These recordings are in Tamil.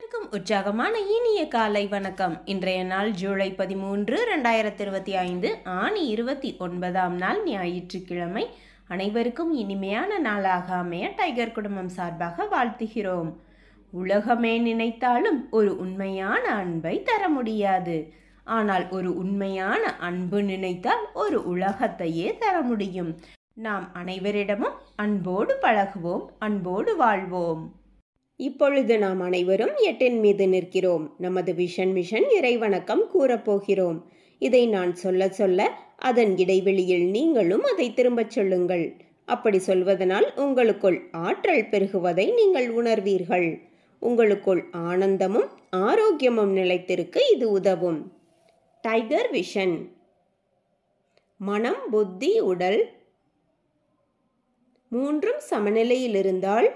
அனைவருக்கும் உற்சாகமான இனிய காலை வணக்கம். இன்றைய நாள் ஜூலை 13, 2025 ஆணி 29ஆம் நாள் ஞாயிற்றுக்கிழமை. அனைவருக்கும் இனிமையான நாளாக அமைய டைகர் குடும்பம் சார்பாக வாழ்த்துகிறோம். உலகமே நினைத்தாலும் ஒரு உண்மையான அன்பை தர முடியாது. ஆனால் ஒரு உண்மையான அன்பு நினைத்தால் ஒரு உலகத்தையே தர முடியும். நாம் அனைவரிடமும் அன்போடு பழகுவோம், அன்போடு வாழ்வோம். இப்பொழுது நாம் அனைவரும் 8 மீது நிற்கிறோம். நமது விஷன் மிஷன் இறைவணக்கம் கூறப்போகிறோம். இதை நான் சொல்ல சொல்ல அதன் இடைவெளியில் நீங்களும் அதை திரும்பச் சொல்லுங்கள். அப்படி சொல்வதனால் உங்களுக்குள் ஆற்றல் பெருகுவதை நீங்கள் உணர்வீர்கள். உங்களுக்குள் ஆனந்தமும் ஆரோக்கியமும் நிலைத்திருக்க இது உதவும். Tiger vision. மனம், புத்தி, உடல் மூன்றும் சமநிலையில் இருந்தால்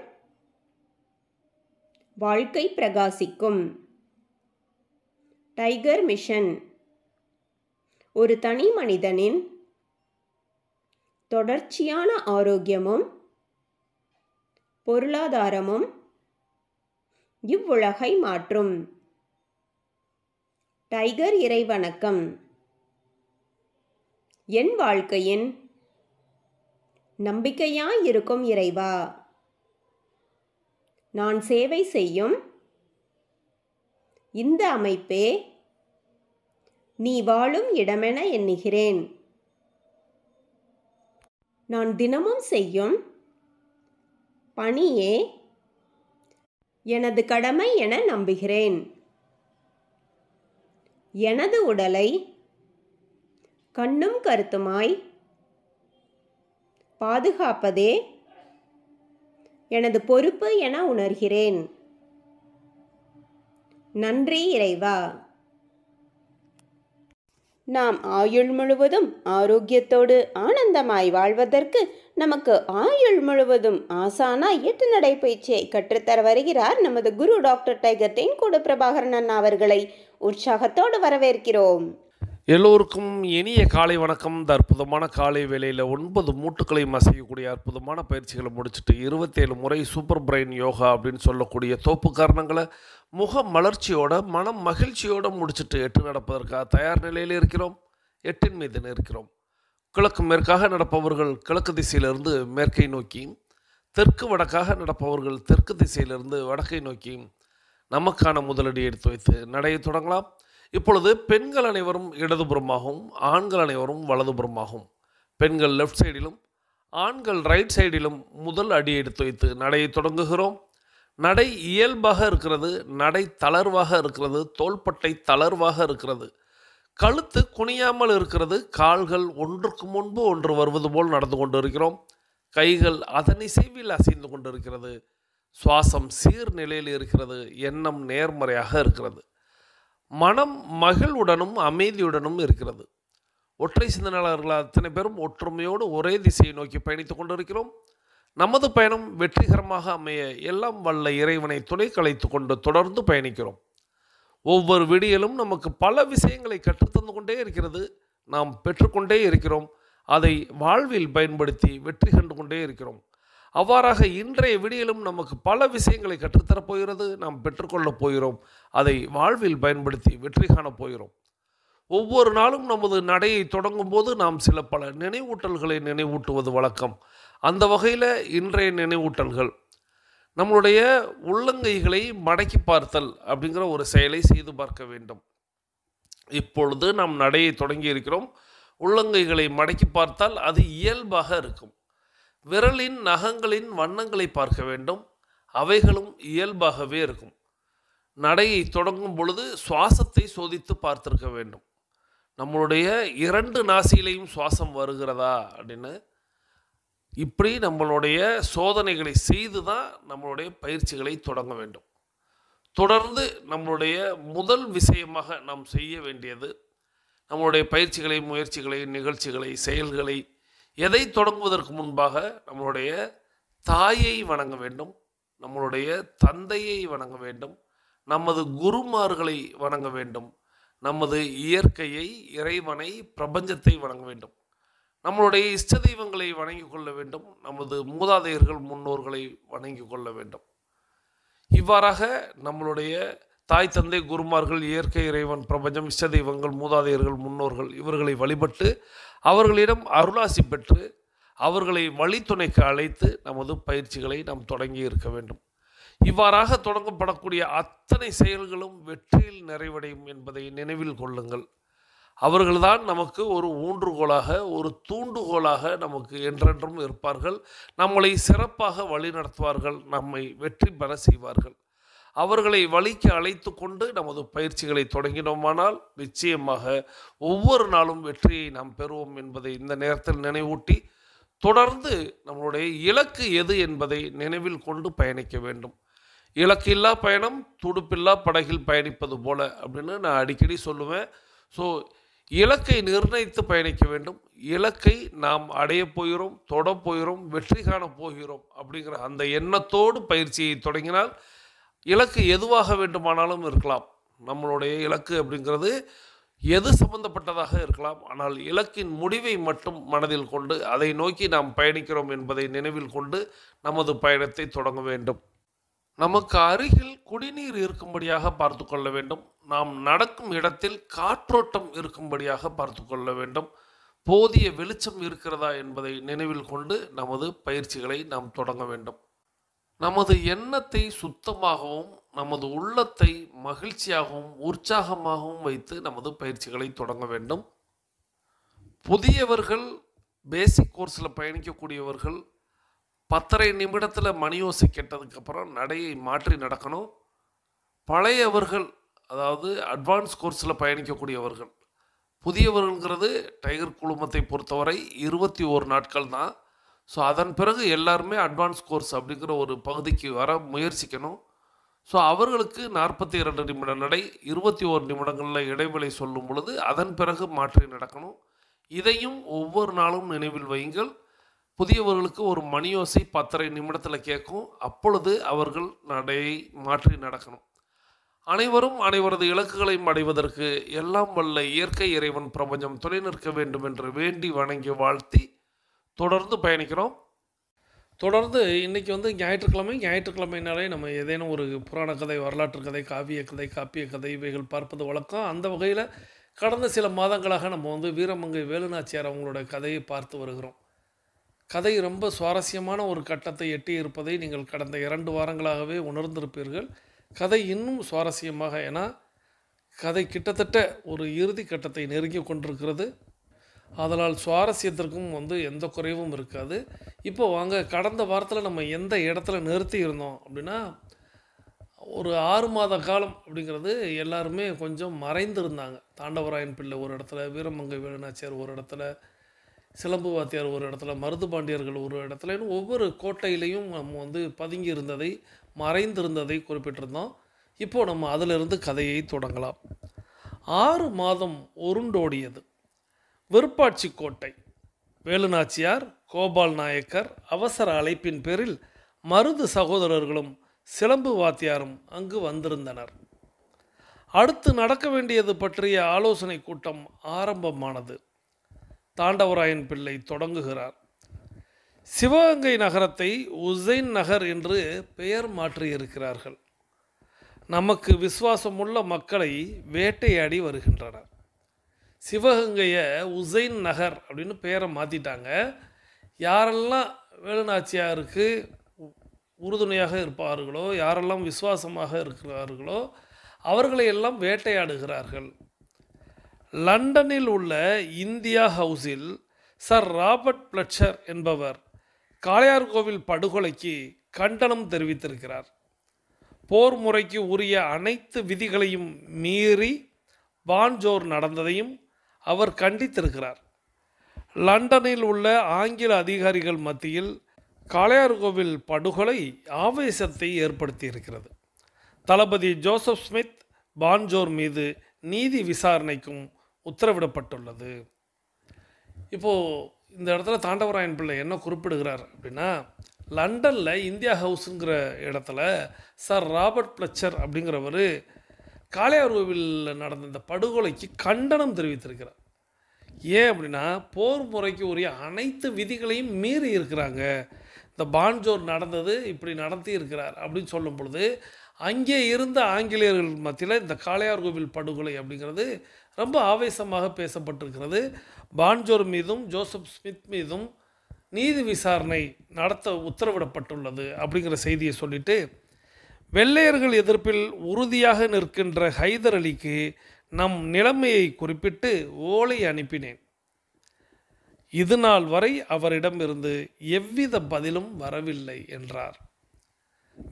வாழ்க்கை பிரகாசிக்கும். Tiger mission. ஒரு தனி மனிதனின் தொடர்ச்சியான ஆரோக்கியமும் பொருளாதாரமும் இவ்வுலகை மாற்றும். டைகர் இறைவணக்கம். என் வாழ்க்கையின் நம்பிக்கையாயிருக்கும் இறைவா, நான் சேவை செய்யும் இந்த அமைப்பே நீ வாழும் இடமென எண்ணுகிறேன். நான் தினமும் செய்யும் பணியே எனது கடமை என நம்புகிறேன். எனது உடலை கண்ணும் கருத்துமாய் பாதுகாப்பதே எனது பொறுப்பு என உணர்கிறேன். நன்றி இறைவா. நாம் ஆயுள் முழுவதும் ஆரோக்கியத்தோடு ஆனந்தமாய் வாழ்வதற்கு நமக்கு ஆயுள் முழுவதும் ஆசானாய் 8 நடைப்பயிற்சியை கற்றுத்தர வருகிறார் நமது குரு டாக்டர் டைகர் தேன்கூடு பிரபாகரன் அண்ணா அவர்களை உற்சாகத்தோடு வரவேற்கிறோம். எல்லோருக்கும் இனிய காலை வணக்கம். இந்த அற்புதமான காலை வேளையில் 9 மூட்டுக்களையும் அசையக்கூடிய அற்புதமான பயிற்சிகளை முடிச்சுட்டு 27 முறை சூப்பர் பிரெயின் யோகா அப்படின்னு சொல்லக்கூடிய தோப்பு காரணங்களை முக மலர்ச்சியோட மனம் மகிழ்ச்சியோடு முடிச்சுட்டு 8 நடப்பதற்காக தயார் நிலையில் இருக்கிறோம். 8 மீது இருக்கிறோம். கிழக்கு மேற்காக நடப்பவர்கள் கிழக்கு திசையிலிருந்து மேற்கை நோக்கியும், தெற்கு வடக்காக நடப்பவர்கள் தெற்கு திசையிலிருந்து வடக்கை நோக்கியும் நமக்கான முதலடி எடுத்து வைத்து நடையை தொடங்கலாம். இப்பொழுது பெண்கள் அனைவரும் இடதுபுறமாகவும் ஆண்கள் அனைவரும் வலதுபுறமாகவும், பெண்கள் லெஃப்ட் சைடிலும் ஆண்கள் ரைட் சைடிலும் முதல் அடி எடுத்து வைத்து நடையை தொடங்குகிறோம். நடை இயல்பாக இருக்கிறது, நடை தளர்வாக இருக்கிறது, தோள்பட்டை தளர்வாக இருக்கிறது, கழுத்து குனியாமல் இருக்கிறது, கால்கள் ஒன்றுக்கு முன்பு ஒன்று வருவது போல் நடந்து கொண்டு இருக்கிறோம். கைகள் அதன் இசைவில் அசைந்து கொண்டு இருக்கிறது. சுவாசம் சீர்நிலையில் இருக்கிறது. எண்ணம் நேர்மறையாக இருக்கிறது. மனம் மகிழ்வுடனும் அமைதியுடனும் இருக்கிறது. ஒற்றை சிந்தனையாளர்கள் அத்தனை பேரும் ஒற்றுமையோடு ஒரே திசையை நோக்கி பயணித்து கொண்டிருக்கிறோம். நமது பயணம் வெற்றிகரமாக அமைய எல்லாம் வல்ல இறைவனை துணை கலைத்து கொண்டு தொடர்ந்து பயணிக்கிறோம். ஒவ்வொரு விடியலும் நமக்கு பல விஷயங்களை கற்றுத்தந்து கொண்டே இருக்கிறது. நாம் பெற்றுக்கொண்டே இருக்கிறோம். அதை வாழ்வில் பயன்படுத்தி வெற்றி கண்டு கொண்டே இருக்கிறோம். அவ்வாறாக இன்றைய விடியலும் நமக்கு பல விஷயங்களை கற்றுத்தரப் போகிறது. நாம் பெற்றுக்கொள்ளப் போகிறோம். அதை வாழ்வில் பயன்படுத்தி வெற்றி காணப் போகிறோம். ஒவ்வொரு நாளும் நமது நடையை தொடங்கும் போது நாம் பல நினைவூட்டல்களை நினைவூட்டுவது வழக்கம். அந்த வகையில் இன்றைய நினைவூட்டல்கள் நம்மளுடைய உள்ளங்கைகளை மடக்கி பார்த்தல் அப்படிங்கிற ஒரு செயலை செய்து பார்க்க வேண்டும். இப்பொழுது நாம் நடையை தொடங்கி இருக்கிறோம். உள்ளங்கைகளை மடக்கி பார்த்தால் அது இயல்பாக இருக்கும். விரலின் நகங்களின் வண்ணங்களை பார்க்க வேண்டும். அவைகளும் இயல்பாகவே இருக்கும். நடையை தொடங்கும் பொழுது சுவாசத்தை சோதித்து பார்த்திருக்க வேண்டும். நம்மளுடைய 2 நாசியிலையும் சுவாசம் வருகிறதா அப்படின்னு இப்படி நம்மளுடைய சோதனைகளை செய்து தான் நம்மளுடைய பயிற்சிகளை தொடங்க வேண்டும். தொடர்ந்து நம்மளுடைய முதல் விஷயமாக நாம் செய்ய வேண்டியது நம்மளுடைய பயிற்சிகளை, முயற்சிகளை, நிகழ்ச்சிகளை, செயல்களை எதை தொடங்குவதற்கு முன்பாக நம்மளுடைய தாயை வணங்க வேண்டும், நம்மளுடைய தந்தையை வணங்க வேண்டும், நமது குருமார்களை வணங்க வேண்டும், நமது இயற்கையை, இறைவனை, பிரபஞ்சத்தை வணங்க வேண்டும், நம்மளுடைய இஷ்ட தெய்வங்களை வணங்கி கொள்ள வேண்டும், நமது மூதாதையர்கள் முன்னோர்களை வணங்கி கொள்ள வேண்டும். இவ்வாறாக நம்மளுடைய தாய் தந்தை குருமார்கள், இயற்கை இறைவன், பிரபஞ்சம், இஷ்ட தெய்வங்கள், மூதாதையர்கள், முன்னோர்கள் இவர்களை வழிபட்டு அவர்களிடம் அருளாசி பெற்று அவர்களை வழித்துணைக்கு அழைத்து நமது பயிற்சிகளை நாம் தொடங்கி இருக்க வேண்டும். இவ்வாறாக தொடங்கப்படக்கூடிய அத்தனை செயல்களும் வெற்றியில் நிறைவடையும் என்பதை நினைவில் கொள்ளுங்கள். அவர்கள்தான் நமக்கு ஒரு ஊன்றுகோலாக, ஒரு தூண்டுகோலாக நமக்கு என்றென்றும் இருப்பார்கள். நம்மளை சிறப்பாக வழிநடத்துவார்கள், நம்மை வெற்றி பெற செய்வார்கள். அவர்களை வழிக்கு அழைத்து கொண்டு நமது பயிற்சிகளை தொடங்கினோமானால் நிச்சயமாக ஒவ்வொரு நாளும் வெற்றியை நாம் பெறுவோம் என்பதை இந்த நேரத்தில் நினைவூட்டி, தொடர்ந்து நம்மளுடைய இலக்கு எது என்பதை நினைவில் கொண்டு பயணிக்க வேண்டும். இலக்கில்லா பயணம் துடுப்பில்லா படகில் பயணிப்பது போல அப்படின்னு நான் அடிக்கடி சொல்லுவேன். ஸோ இலக்கை நிர்ணயித்து பயணிக்க வேண்டும். இலக்கை நாம் அடைய போகிறோம், தொட போகிறோம், வெற்றி காண போகிறோம் அப்படிங்கிற அந்த எண்ணத்தோடு பயிற்சியை தொடங்கினால் இலக்கு எதுவாக வேண்டுமானாலும் இருக்கலாம். நம்மளுடைய இலக்கு அப்படிங்கிறது எது சம்பந்தப்பட்டதாக இருக்கலாம். ஆனால் இலக்கின் முடிவை மட்டும் மனதில் கொண்டு அதை நோக்கி நாம் பயணிக்கிறோம் என்பதை நினைவில் கொண்டு நமது பயணத்தை தொடங்க வேண்டும். நமக்கு அருகில் குடிநீர் இருக்கும்படியாக பார்த்து கொள்ள வேண்டும். நாம் நடக்கும் இடத்தில் காற்றோட்டம் இருக்கும்படியாக பார்த்து கொள்ள வேண்டும். போதிய வெளிச்சம் இருக்கிறதா என்பதை நினைவில் கொண்டு நமது பயிற்சிகளை நாம் தொடங்க வேண்டும். நமது எண்ணத்தை சுத்தமாகவும் நமது உள்ளத்தை மகிழ்ச்சியாகவும் உற்சாகமாகவும் வைத்து நமது பயிற்சிகளை தொடங்க வேண்டும். புதியவர்கள், பேசிக் கோர்ஸில் பயணிக்கக்கூடியவர்கள் 10:30 நிமிடத்தில் மணியோசை கேட்டதுக்கப்புறம் நடையை மாற்றி நடக்கணும். பழையவர்கள், அதாவது அட்வான்ஸ் கோர்ஸில் பயணிக்கக்கூடியவர்கள், புதியவர்கள்ங்கிறது டைகர் குழுமத்தை பொறுத்தவரை 21 நாட்கள் தான். ஸோ அதன் பிறகு எல்லாருமே அட்வான்ஸ் கோர்ஸ் அப்படிங்கிற ஒரு பகுதிக்கு வர முயற்சிக்கணும். ஸோ அவர்களுக்கு 42 நிமிட நடை, 21 நிமிடங்களில் இடைவெளி சொல்லும் பொழுது அதன் பிறகு மாற்றி நடக்கணும். இதையும் ஒவ்வொரு நாளும் நினைவில் வையுங்கள். புதியவர்களுக்கு ஒரு மணியோசை 10:30 நிமிடத்தில் கேட்கும். அப்பொழுது அவர்கள் நடையை மாற்றி நடக்கணும். அனைவரும் அனைவரது இலக்குகளையும் அடைவதற்கு எல்லாம் வல்ல இயற்கை இறைவன் பிரபஞ்சம் துணை நிற்க வேண்டும் என்று வேண்டி வணங்கி வாழ்த்தி தொடர்ந்து பயணிக்கிறோம். தொடர்ந்து இன்றைக்கி ஞாயிற்றுக்கிழமைனாலே நம்ம ஏதேனும் ஒரு புராண கதை, வரலாற்று கதை, காவிய கதை, காப்பிய கதை இவைகள் பார்ப்பது வழக்கம். அந்த வகையில் கடந்த சில மாதங்களாக நம்ம வீரமங்கை வேலுநாச்சியார் அவங்களோட கதையை பார்த்து வருகிறோம். கதை ரொம்ப சுவாரஸ்யமான ஒரு கட்டத்தை எட்டி இருப்பதை நீங்கள் கடந்த 2 வாரங்களாகவே உணர்ந்திருப்பீர்கள். கதை இன்னும் சுவாரஸ்யமாக, ஏன்னா கதை கிட்டத்தட்ட ஒரு இறுதி கட்டத்தை நெருங்கி கொண்டிருக்கிறது. அதனால் சுவாரஸ்யத்திற்கும் எந்த குறைவும் இருக்காது. இப்போ வாங்க, கடந்த வாரத்தில் நம்ம எந்த இடத்துல நிறுத்தி இருந்தோம் அப்படின்னா, ஒரு 6 மாத காலம் அப்படிங்கிறது எல்லாருமே கொஞ்சம் மறைந்திருந்தாங்க. தாண்டவராயன் பிள்ளை ஒரு இடத்துல, வீரமங்கை வேலுநாச்சியார் ஒரு இடத்துல, சிலம்பு வாத்தியார் ஒரு இடத்துல, மருது பாண்டியர்கள் ஒரு இடத்துல, ஒவ்வொரு கோட்டையிலையும் நம்ம பதுங்கி இருந்ததை, மறைந்திருந்ததை குறிப்பிட்டிருந்தோம். இப்போது நம்ம அதிலிருந்து கதையை தொடங்கலாம். 6 மாதம் உருண்டோடியது. விருப்பாட்சி கோட்டை. வேலுநாச்சியார், கோபால் நாயக்கர் அவசர அழைப்பின் பேரில் மருது சகோதரர்களும் சிலம்பு வாத்தியாரும் அங்கு வந்திருந்தனர். அடுத்து நடக்க வேண்டியது பற்றிய ஆலோசனை கூட்டம் ஆரம்பமானது. தாண்டவராயன் பிள்ளை தொடங்குகிறார். சிவகங்கை நகரத்தை உசைன் நகர் என்று பெயர் மாற்றியிருக்கிறார்கள். நமக்கு விசுவாசமுள்ள மக்களை வேட்டையாடி வருகின்றனர். சிவகங்கையை உசைன் நகர் அப்படின்னு பெயரை மாற்றிட்டாங்க. யாரெல்லாம் வேலுநாச்சியாருக்கு உறுதுணையாக இருப்பார்களோ, யாரெல்லாம் விசுவாசமாக இருக்கிறார்களோ அவர்களை எல்லாம் வேட்டையாடுகிறார்கள். லண்டனில் உள்ள இந்தியா ஹவுஸில் சர் ராபர்ட் பிளட்சர் என்பவர் காளையார்கோவில் படுகொலைக்கு கண்டனம் தெரிவித்திருக்கிறார். போர் முறைக்கு உரிய அனைத்து விதிகளையும் மீறி பான்ஜோர் நடந்ததையும் அவர் கண்டித்திருக்கிறார். லண்டனில் உள்ள ஆங்கில அதிகாரிகள் மத்தியில் காளையார்கோவில் படுகொலை ஆவேசத்தை ஏற்படுத்தியிருக்கிறது. தளபதி ஜோசப் ஸ்மித் பான்ஜோர் மீது நீதி விசாரணைக்கும் உத்தரவிடப்பட்டுள்ளது. இப்போது இந்த இடத்துல தாண்டவராயன் பிள்ளை என்ன குறிப்பிடுகிறார் அப்படின்னா, லண்டனில் இந்தியா ஹவுஸுங்கிற இடத்துல சர் ராபர்ட் பிளட்சர் அப்படிங்கிறவர் காளையார்கோவிலில் நடந்த இந்த படுகொலைக்கு கண்டனம் தெரிவித்திருக்கிறார். ஏன் அப்படின்னா, போர் முறைக்கு உரிய அனைத்து விதிகளையும் மீறி இருக்கிறாங்க. இந்த பான்ஜோர் நடந்தது இப்படி நடத்தி இருக்கிறார் அப்படின்னு சொல்லும் பொழுது அங்கே இருந்த ஆங்கிலேயர்கள் மத்தியில் இந்த காளையார்கோவில் படுகொலை அப்படிங்கிறது ரொம்ப ஆவேசமாக பேசப்பட்டிருக்கிறது. பான்ஜோர் மீதும் ஜோசப் ஸ்மித் மீதும் நீதி விசாரணை நடத்த உத்தரவிடப்பட்டுள்ளது அப்படிங்கிற செய்தியை சொல்லிட்டு, வெள்ளையர்கள் எதிர்ப்பில் உறுதியாக நிற்கின்ற ஹைதர் அலிக்கு நம் நிலைமையை குறிப்பிட்டு ஓலை அனுப்பினேன். இது நாள் வரை அவரிடமிருந்து எவ்வித பதிலும் வரவில்லை என்றார்.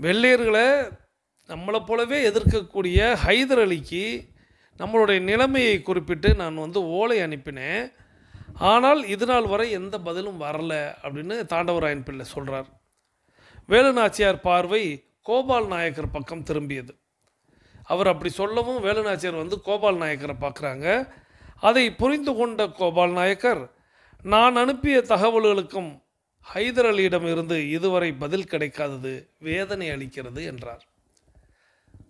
வெள்ளையர்களை நம்மளை போலவே எதிர்க்கக்கூடிய ஹைதர் அலிக்கு நம்மளுடைய நிலைமையை குறிப்பிட்டு நான் ஓலை அனுப்பினேன். ஆனால் இது நாள் வரை எந்த பதிலும் வரல அப்படின்னு தாண்டவராயன் பிள்ளை சொல்கிறார். வேலு நாச்சியார் பார்வை கோபால் நாயக்கர் பக்கம் திரும்பியது. அவர் அப்படி சொல்லவும் வேலு நாச்சியார் கோபால் நாயக்கரை பார்க்குறாங்க. அதை புரிந்து கொண்ட கோபால் நாயக்கர், நான் அனுப்பிய தகவல்களுக்கும் ஹைதர் அலியிடம் இருந்து இதுவரை பதில் கிடைக்காதது வேதனை அளிக்கிறது என்றார்.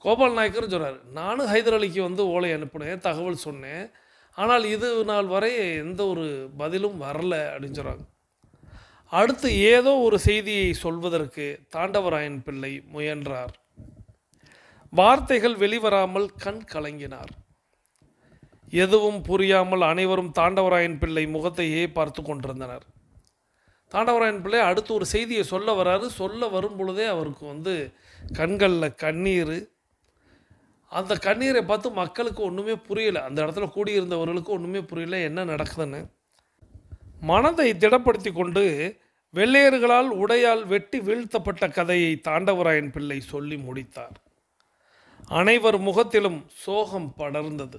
கோபால் நாயக்கர் சொல்கிறார், நானும் ஹைதர் அலிக்கு ஓலை அனுப்பினேன், தகவல் சொன்னேன், ஆனால் இது நாள் வரை எந்த ஒரு பதிலும் வரல அப்படின்னு சொல்கிறாங்க. அடுத்து ஏதோ ஒரு செய்தியை சொல்வதற்கு தாண்டவராயன் பிள்ளை முயன்றார். வார்த்தைகள் வெளிவராமல் கண் கலங்கினார். எதுவும் புரியாமல் அனைவரும் தாண்டவராயன் பிள்ளை முகத்தையே பார்த்து கொண்டிருந்தனர். தாண்டவராயன் பிள்ளை அடுத்து ஒரு செய்தியை சொல்ல வராரு. சொல்ல வரும் பொழுதே அவருக்கு கண்களில் கண்ணீர். அந்த கண்ணீரை பார்த்து மக்களுக்கு ஒன்றுமே புரியலை. அந்த இடத்துல கூடியிருந்தவர்களுக்கு ஒன்றுமே புரியல என்ன நடக்குதுன்னு. மனதை திடப்படுத்தி கொண்டு வெள்ளையர்களால் உடையால் வெட்டி வீழ்த்தப்பட்ட கதையை தாண்டவராயன் பிள்ளை சொல்லி முடித்தார். அனைவர் முகத்திலும் சோகம் படர்ந்தது.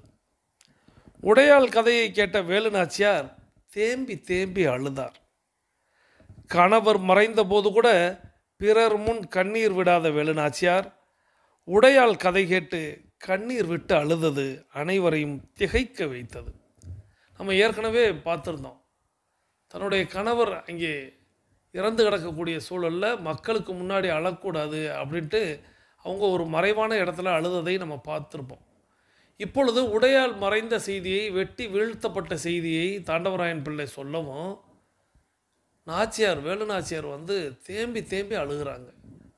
உடையால் கதையை கேட்ட வேலு நாச்சியார் தேம்பி தேம்பி அழுதார். கணவர் மறைந்த போது கூட பிறர் முன் கண்ணீர் விடாத வேலு நாச்சியார் உடையால் கதை கேட்டு கண்ணீர் விட்டு அழுதது அனைவரையும் திகைக்க வைத்தது. நம்ம ஏற்கனவே பார்த்துருந்தோம், தன்னுடைய கணவர் அங்கே இறந்து கிடக்கக்கூடிய சூழலில் மக்களுக்கு முன்னாடி அழக்கூடாது அப்படின்ட்டு அவங்க ஒரு மறைவான இடத்துல அழுததை நம்ம பார்த்துருப்போம். இப்பொழுது உடையால் மறைந்த செய்தியை, வெட்டி வீழ்த்தப்பட்ட செய்தியை தாண்டவராயன் பிள்ளை சொல்லவும் நாச்சியார், வேலு நாச்சியார் தேம்பி தேம்பி அழுகிறாங்க.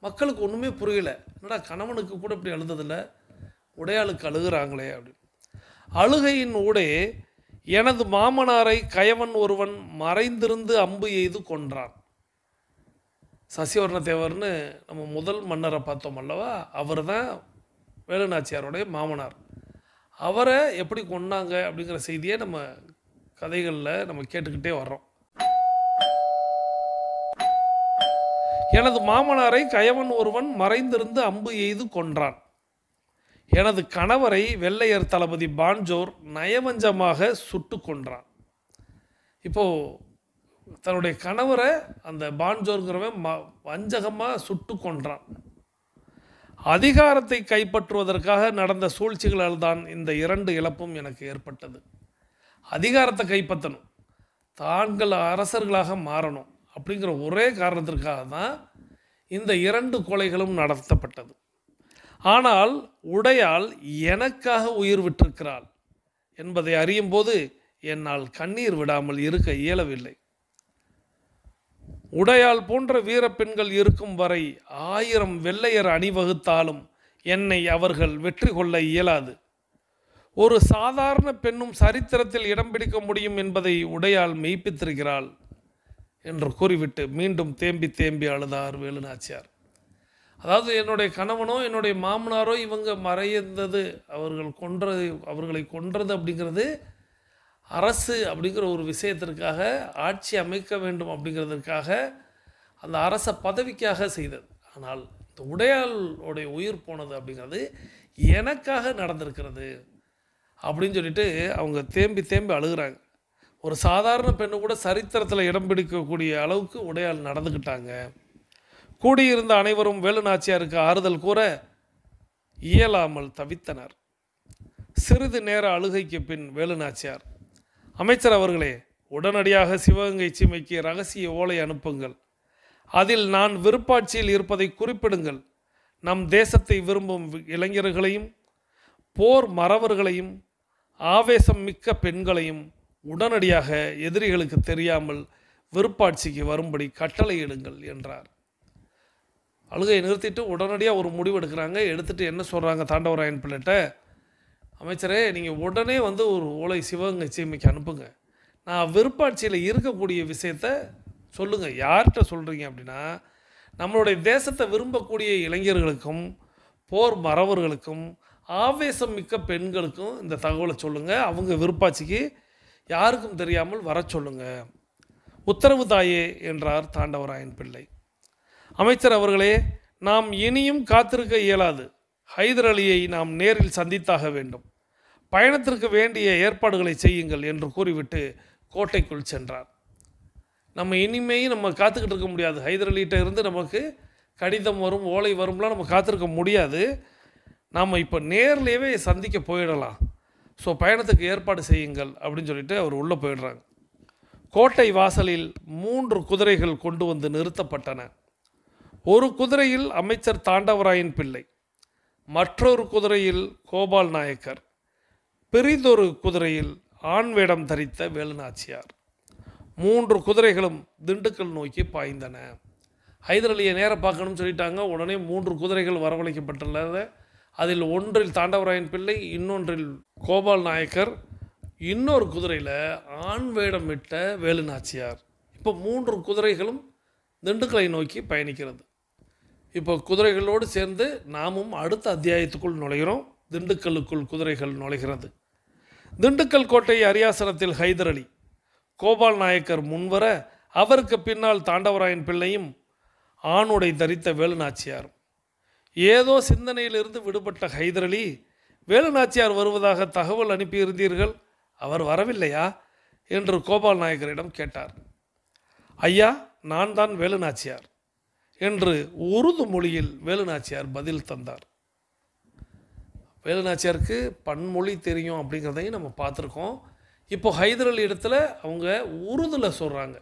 மக்களுக்கு ஒன்றுமே புரியல, என்னடா கணவனுக்கு கூட இப்படி அழுததில்லை, உடையாளுக்கு அழுகிறாங்களே அப்படின்னு. அழுகையின் ஊடே எனது மாமனாரை கயவன் ஒருவன் மறைந்திருந்து அம்பு எய்து கொன்றான். சசிவர்ண தேவர்னு நம்ம முதல் மன்னரை பார்த்தோம் அல்லவா, அவர் தான் வேலு நாச்சியாருடைய மாமனார். அவரை எப்படி கொன்னாங்க அப்படிங்கிற செய்தியை நம்ம கதைகளில் நம்ம கேட்டுக்கிட்டே வர்றோம். எனது மாமனாரை கயவன் ஒருவன் மறைந்திருந்து அம்பு எய்து கொன்றான். எனது கணவரை வெள்ளையர் தளபதி பான்ஜோர் நயவஞ்சமாக சுட்டு கொன்றான். இப்போது தன்னுடைய கணவரை அந்த பான்ஜோருங்கிறவன் வஞ்சகமாக சுட்டு கொன்றான். அதிகாரத்தை கைப்பற்றுவதற்காக நடந்த சூழ்ச்சிகளால் தான் இந்த 2 இழப்பும் எனக்கு ஏற்பட்டது. அதிகாரத்தை கைப்பற்றணும், தாங்கள் அரசர்களாக மாறணும் அப்படிங்கிற ஒரே காரணத்திற்காக தான் இந்த 2 கொலைகளும் நடத்தப்பட்டது. ஆனால் உடையால் எனக்காக உயிர் விட்டிருக்கிறாள் என்பதை அறியும் போது என்னால் கண்ணீர் விடாமல் இருக்க இயலவில்லை. உடையால் போன்ற வீரப்பெண்கள் இருக்கும் வரை 1000 வெள்ளையர் அணிவகுத்தாலும் என்னை அவர்கள் வெற்றி கொள்ள இயலாது. ஒரு சாதாரண பெண்ணும் சரித்திரத்தில் இடம் பிடிக்க முடியும் என்பதை உடையால் மெய்ப்பித்திருக்கிறாள் என்று கூறிவிட்டு மீண்டும் தேம்பி தேம்பி அழுதார் வேலு நாச்சியார். அதாவது என்னுடைய கணவனோ என்னுடைய மாமனாரோ இவங்க மறைந்தது, அவர்களை கொன்றது அப்படிங்கிறது அரசு அப்படிங்கிற ஒரு விஷயத்திற்காக, ஆட்சி அமைக்க வேண்டும் அப்படிங்கிறதுக்காக, அந்த அரச பதவிக்காக செய்தது. ஆனால் இந்த உடையாளுடைய உயிர் போனது அப்படிங்கிறது எனக்காக நடந்திருக்கிறது அப்படின்னு சொல்லிட்டு அவங்க தேம்பி தேம்பி அழுகிறாங்க. ஒரு சாதாரண பெண்ணு கூட சரித்திரத்தில் இடம் பிடிக்கக்கூடிய அளவுக்கு உடையால் நடந்துக்கிட்டாங்க. கூடியிருந்த அனைவரும் வேலு நாச்சியாருக்கு ஆறுதல் கூற இயலாமல் தவித்தனர். சிறிது நேர அழுகைக்கு பின் வேலு நாச்சியார், அமைச்சர் அவர்களே, உடனடியாக சிவகங்கை சீமைக்கு இரகசிய ஓலை அனுப்புங்கள். அதில் நான் விருப்பாட்சியில் இருப்பதை குறிப்பிடுங்கள். நம் தேசத்தை விரும்பும் இளைஞர்களையும் போர் மறவர்களையும் ஆவேசம் மிக்க பெண்களையும் உடனடியாக எதிரிகளுக்கு தெரியாமல் விருப்பாட்சிக்கு வரும்படி கட்டளையிடுங்கள் என்றார். அழுகையை நிறுத்திட்டு உடனடியாக ஒரு முடிவு எடுக்கிறாங்க. எடுத்துகிட்டு என்ன சொல்கிறாங்க தாண்டவராயன் பிள்ளைகிட்ட, அமைச்சரே நீங்கள் உடனே வந்து ஒரு ஓலை சிவகங்கை சீமைக்கு அனுப்புங்க. நான் விருப்பாட்சியில் இருக்கக்கூடிய விஷயத்த சொல்லுங்கள். யார்கிட்ட சொல்கிறீங்க அப்படின்னா, நம்மளுடைய தேசத்தை விரும்பக்கூடிய இளைஞர்களுக்கும் போர் மறவர்களுக்கும் ஆவேசம் மிக்க பெண்களுக்கும் இந்த தகவலை சொல்லுங்கள். அவங்க விருப்பாட்சிக்கு யாருக்கும் தெரியாமல் வர சொல்லுங்கள். உத்தரவு தாயே என்றார் தாண்டவராயன் பிள்ளை. அமைச்சர் அவர்களே, நாம் இனியும் காத்திருக்க இயலாது. ஹைதர் அலியை நாம் நேரில் சந்தித்தாக வேண்டும். பயணத்திற்கு வேண்டிய ஏற்பாடுகளை செய்யுங்கள் என்று கூறிவிட்டு கோட்டைக்குள் சென்றார். நம்ம காத்துக்கிட்டு இருக்க முடியாது. ஹைதர் அலிகிட்ட இருந்து நமக்கு கடிதம் வரும், ஓலை வரும்லாம் நம்ம காத்திருக்க முடியாது. நாம் இப்போ நேர்லேயே சந்திக்க போயிடலாம். ஸோ பயணத்துக்கு ஏற்பாடு செய்யுங்கள் அப்படின்னு சொல்லிட்டு அவர் உள்ளே போயிடுறாங்க. கோட்டை வாசலில் 3 குதிரைகள் கொண்டு வந்து நிறுத்தப்பட்டன. ஒரு குதிரையில் அமைச்சர் தாண்டவராயன் பிள்ளை, மற்றொரு குதிரையில் கோபால் நாயக்கர், பெரிதொரு குதிரையில் ஆண் வேடம் தரித்த வேலுநாச்சியார். 3 குதிரைகளும் திண்டுக்கல் நோக்கி பாய்ந்தன. ஹைதர் அலியை நேராக பார்க்கணும்னு சொல்லிட்டாங்க. உடனே 3 குதிரைகள் வரவழைக்கப்பட்டுள்ளது. அதில் ஒன்றில் தாண்டவராயன் பிள்ளை, இன்னொன்றில் கோபால் நாயக்கர், இன்னொரு குதிரையில் ஆண் வேடமிட்ட வேலுநாச்சியார். இப்போ 3 குதிரைகளும் திண்டுக்கலை நோக்கி பயணிக்கிறது. இப்போ குதிரைகளோடு சேர்ந்து நாமும் அடுத்த அத்தியாயத்துக்குள் நுழைகிறோம். திண்டுக்கல்லுக்குள் குதிரைகள் நுழைகிறது. திண்டுக்கல் கோட்டை அரியாசனத்தில் ஹைதர் அலி, கோபால் நாயக்கர் முன்வர அவருக்கு பின்னால் தாண்டவராயன் பிள்ளையும் ஆணுடை தரித்த வேலுநாச்சியாரும். ஏதோ சிந்தனையிலிருந்து விடுபட்ட ஹைதர் அலி, வேலுநாச்சியார் வருவதாக தகவல் அனுப்பியிருந்தீர்கள், அவர் வரவில்லையா என்று கோபால் நாயக்கரிடம் கேட்டார். ஐயா, நான் தான் வேலுநாச்சியார் என்று உருது மொழியில் வேலுநாச்சியார் பதில் தந்தார். வேலுநாச்சியாருக்கு பன்மொழி தெரியும் அப்படிங்கிறதையும் நம்ம பார்த்துருக்கோம். இப்போ ஹைதர் அலி இடத்துல அவங்க உருதுல சொல்கிறாங்க,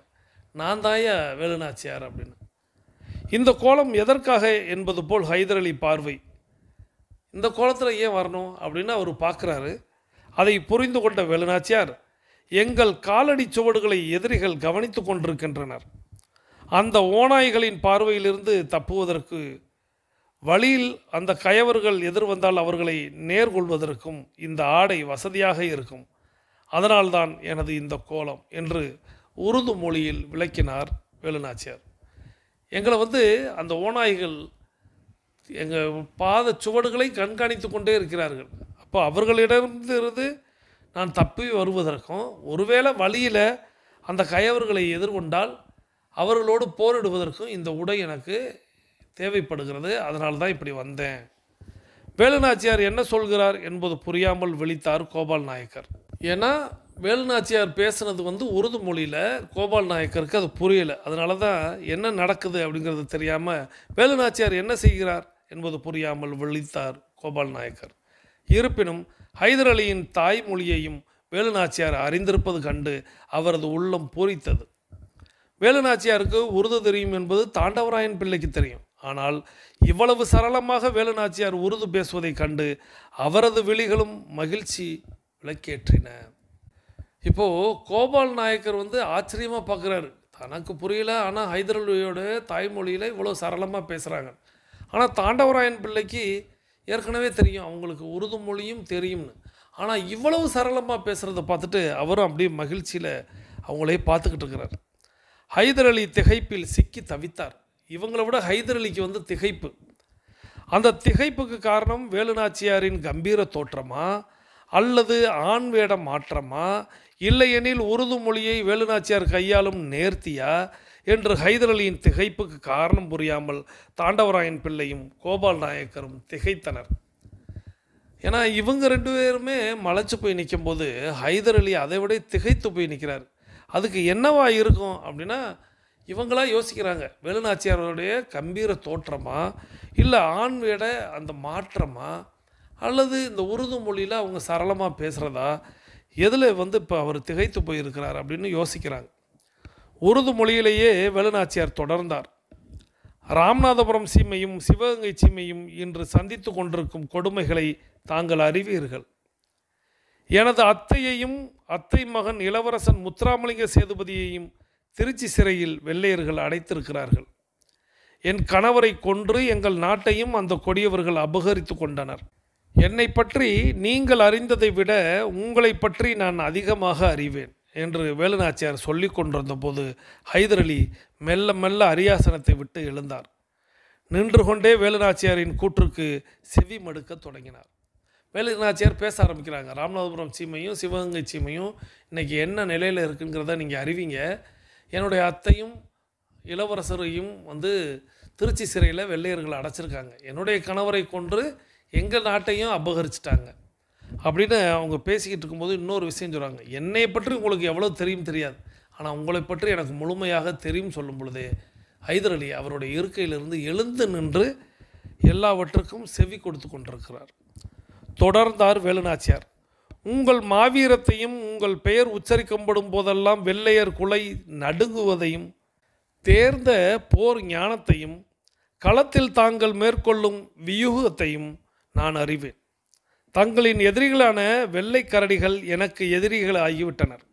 நான் தாயா வேலுநாச்சியார் அப்படின்னு. இந்த கோலம் எதற்காக என்பது போல் ஹைதர் அலி பார்வை. இந்த கோலத்தில் ஏன் வரணும் அப்படின்னு அவர் பார்க்குறாரு. அதை புரிந்து கொண்ட வேலுநாச்சியார், எங்கள் காலடி சுவடுகளை எதிரிகள் கவனித்து கொண்டிருக்கின்றனர். அந்த ஓநாய்களின் பார்வையிலிருந்து தப்புவதற்கு, வழியில் அந்த கயவர்கள் எதிர்வந்தால் அவர்களை நேர்கொள்வதற்கும் இந்த ஆடை வசதியாக இருக்கும். அதனால்தான் எனது இந்த கோலம் என்று உருது மொழியில் விளக்கினார் வேலுநாச்சியார். எங்களை அந்த ஓநாய்கள் எங்கள் பாத சுவடுகளை கண்காணித்து கொண்டே இருக்கிறார்கள். அப்போ அவர்களிடமிருந்து நான் தப்பி வருவதற்கும், ஒருவேளை வழியில் அந்த கயவர்களை எதிர்கொண்டால் அவர்களோடு போரிடுவதற்கும் இந்த உடை எனக்கு தேவைப்படுகிறது. அதனால தான் இப்படி வந்தேன். வேலுநாச்சியார் என்ன சொல்கிறார் என்பது புரியாமல் விழித்தார் கோபால் நாயக்கர். ஏன்னா வேலுநாச்சியார் பேசுனது உருது மொழியில் கோபால் நாயக்கருக்கு அது புரியலை. அதனால தான் என்ன நடக்குது அப்படிங்கிறது தெரியாமல் வேலுநாச்சியார் என்ன செய்கிறார் என்பது புரியாமல் விழித்தார் கோபால் நாயக்கர். இருப்பினும் ஹைதர் அலியின் தாய்மொழியையும் வேலுநாச்சியார் அறிந்திருப்பது கண்டு அவரது உள்ளம் பூரித்தது. வேலுநாச்சியாருக்கு உருது தெரியும் என்பது தாண்டவராயன் பிள்ளைக்கு தெரியும். ஆனால் இவ்வளவு சரளமாக வேலுநாச்சியார் உருது பேசுவதை கண்டு அவரது விழிகளும் மகிழ்ச்சி விளக்கேற்றின. இப்போது கோபால் நாயக்கர் ஆச்சரியமாக பார்க்குறாரு. தனக்கு புரியல, ஆனால் ஹைதர் அலியோட தாய்மொழியில் இவ்வளோ சரளமாக பேசுகிறாங்க. ஆனால் தாண்டவராயன் பிள்ளைக்கு ஏற்கனவே தெரியும், அவங்களுக்கு உருது மொழியும் தெரியும்னு. ஆனால் இவ்வளவு சரளமாக பேசுகிறத பார்த்துட்டு அவரும் அப்படியே மகிழ்ச்சியில் அவங்களே பார்த்துக்கிட்டு இருக்கிறார். ஹைதர் அலி திகைப்பில் சிக்கி தவித்தார். இவங்களை விட ஹைதர் அலிக்கு திகைப்பு. அந்த திகைப்புக்கு காரணம் வேலுநாச்சியாரின் கம்பீர தோற்றமா, அல்லது ஆண் வேட மாற்றமா, இல்லையெனில் உருது மொழியை வேலுநாச்சியார் கையாளும் நேர்த்தியா என்று ஹைதர் அலியின் திகைப்புக்கு காரணம் புரியாமல் தாண்டவராயன் பிள்ளையும் கோபால் நாயக்கரும் திகைத்தனர். ஏன்னா இவங்க 2 பேருமே மலைச்சு போய் நிற்கும்போது ஹைதர் அலி அதை விட திகைத்து போய் நிற்கிறார். அதுக்கு என்னவா இருக்கும் அப்படின்னா, இவங்களா யோசிக்கிறாங்க, வேலுநாச்சியாருடைய கம்பீர தோற்றமா, இல்லை ஆண் வேட அந்த மாற்றமா, அல்லது இந்த உருது மொழியில் அவங்க சரளமாக பேசுகிறதா, எதில் இப்போ அவர் திகைத்து போயிருக்கிறார் அப்படின்னு யோசிக்கிறாங்க. உருது மொழியிலேயே வேலுநாச்சியார் தொடர்ந்தார். ராமநாதபுரம் சீமையும் சிவகங்கை சீமையும் இன்று சந்தித்து கொண்டிருக்கும் கொடுமைகளை தாங்கள் அறிவீர்கள். எனது அத்தையையும் அத்தை மகன் இளவரசன் முத்துராமலிங்க சேதுபதியையும் திருச்சி சிறையில் வெள்ளையர்கள் அடைத்திருக்கிறார்கள். என் கணவரை கொன்று எங்கள் நாட்டையும் அந்த கொடியவர்கள் அபகரித்து கொண்டனர். என்னை பற்றி நீங்கள் அறிந்ததை விட உங்களை பற்றி நான் அதிகமாக அறிவேன் என்று வேலுநாச்சியார் சொல்லி கொண்டிருந்த போது ஹைதர் அலி மெல்ல மெல்ல அரியாசனத்தை விட்டு எழுந்தார். நின்று கொண்டே வேலுநாச்சியாரின் கூற்றுக்கு செவி மடுக்க தொடங்கினார். வேலுநாச்சியார் பேச ஆரம்பிக்கிறாங்க. ராமநாதபுரம் சீமையும் சிவகங்கை சீமையும் இன்றைக்கி என்ன நிலையில் இருக்குங்கிறத நீங்கள் அறிவிங்க. என்னுடைய அத்தையும் இளவரசரையும் திருச்சி சிறையில் வெள்ளையர்கள் அடைச்சிருக்காங்க. என்னுடைய கணவரை கொன்று எங்கள் நாட்டையும் அபகரிச்சிட்டாங்க அப்படின்னு அவங்க பேசிக்கிட்டு இருக்கும்போது இன்னொரு விஷயம் சொல்கிறாங்க. என்னை பற்றி உங்களுக்கு எவ்வளோ தெரியும் தெரியாது, ஆனால் உங்களை பற்றி எனக்கு முழுமையாக தெரியும் சொல்லும் பொழுதே ஹைதர் அலி அவருடைய இருக்கையிலிருந்து எழுந்து நின்று எல்லாவற்றுக்கும் செவி கொடுத்து கொண்டிருக்கிறார். தொடர்ந்தார் வேலுநாச்சியார். உங்கள் மாவீரத்தையும் உங்கள் பெயர் உச்சரிக்கப்படும் போதெல்லாம் வெள்ளையர் குலை நடுங்குவதையும் தேர்ந்த போர் ஞானத்தையும் களத்தில் தாங்கள் மேற்கொள்ளும் வியூகத்தையும் நான் அறிவேன். தங்களின் எதிரிகளான வெள்ளை கரடிகள் எனக்கு எதிரிகள் ஆகிவிட்டனர்.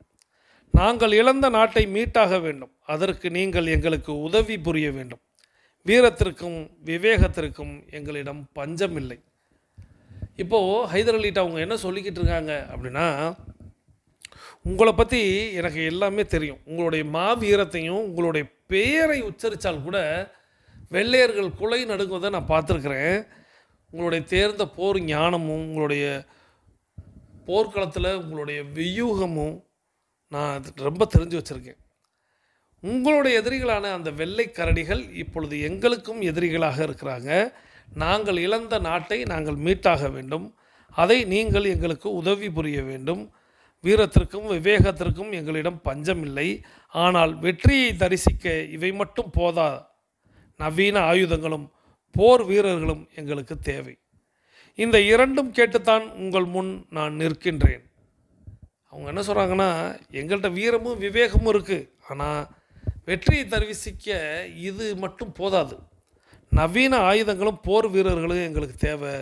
நாங்கள் இழந்த நாட்டை மீட்டாக வேண்டும். அதற்கு நீங்கள் எங்களுக்கு உதவி புரிய வேண்டும். வீரத்திற்கும் விவேகத்திற்கும் எங்களிடம் பஞ்சமில்லை. இப்போது ஹைதர் அலிட்ட அவங்க என்ன சொல்லிக்கிட்டு இருக்காங்க அப்படின்னா, உங்களை பற்றி எனக்கு எல்லாமே தெரியும். உங்களுடைய மாவீரத்தையும் உங்களுடைய பெயரை உச்சரித்தால் கூட வெள்ளையர்கள் குலை நடுங்குவதை நான் பார்த்துருக்குறேன். உங்களுடைய தேர்ந்த போர் ஞானமும் உங்களுடைய போர்க்களத்தில் உங்களுடைய வியூகமும் நான் ரொம்ப தெரிஞ்சு வச்சுருக்கேன். உங்களுடைய எதிரிகளான அந்த வெள்ளை கரடிகள் இப்பொழுது எங்களுக்கும் எதிரிகளாக இருக்கிறாங்க. நாங்கள் இழந்த நாட்டை நாங்கள் மீட்டாக வேண்டும். அதை நீங்கள் எங்களுக்கு உதவி புரிய வேண்டும். வீரத்திற்கும் விவேகத்திற்கும் எங்களிடம் பஞ்சமில்லை. ஆனால் வெற்றியை தரிசிக்க இவை மட்டும் போதா. நவீன ஆயுதங்களும் போர் வீரர்களும் எங்களுக்கு தேவை. இந்த இரண்டும் கேட்டுத்தான் உங்கள் முன் நான் நிற்கின்றேன். அவங்க என்ன சொல்கிறாங்கன்னா, எங்கள்கிட்ட வீரமும் விவேகமும் இருக்குது, ஆனால் வெற்றியை தரிசிக்க இது மட்டும் போதாது. நவீன ஆயுதங்களும் போர் வீரர்களும் எங்களுக்கு தேவை.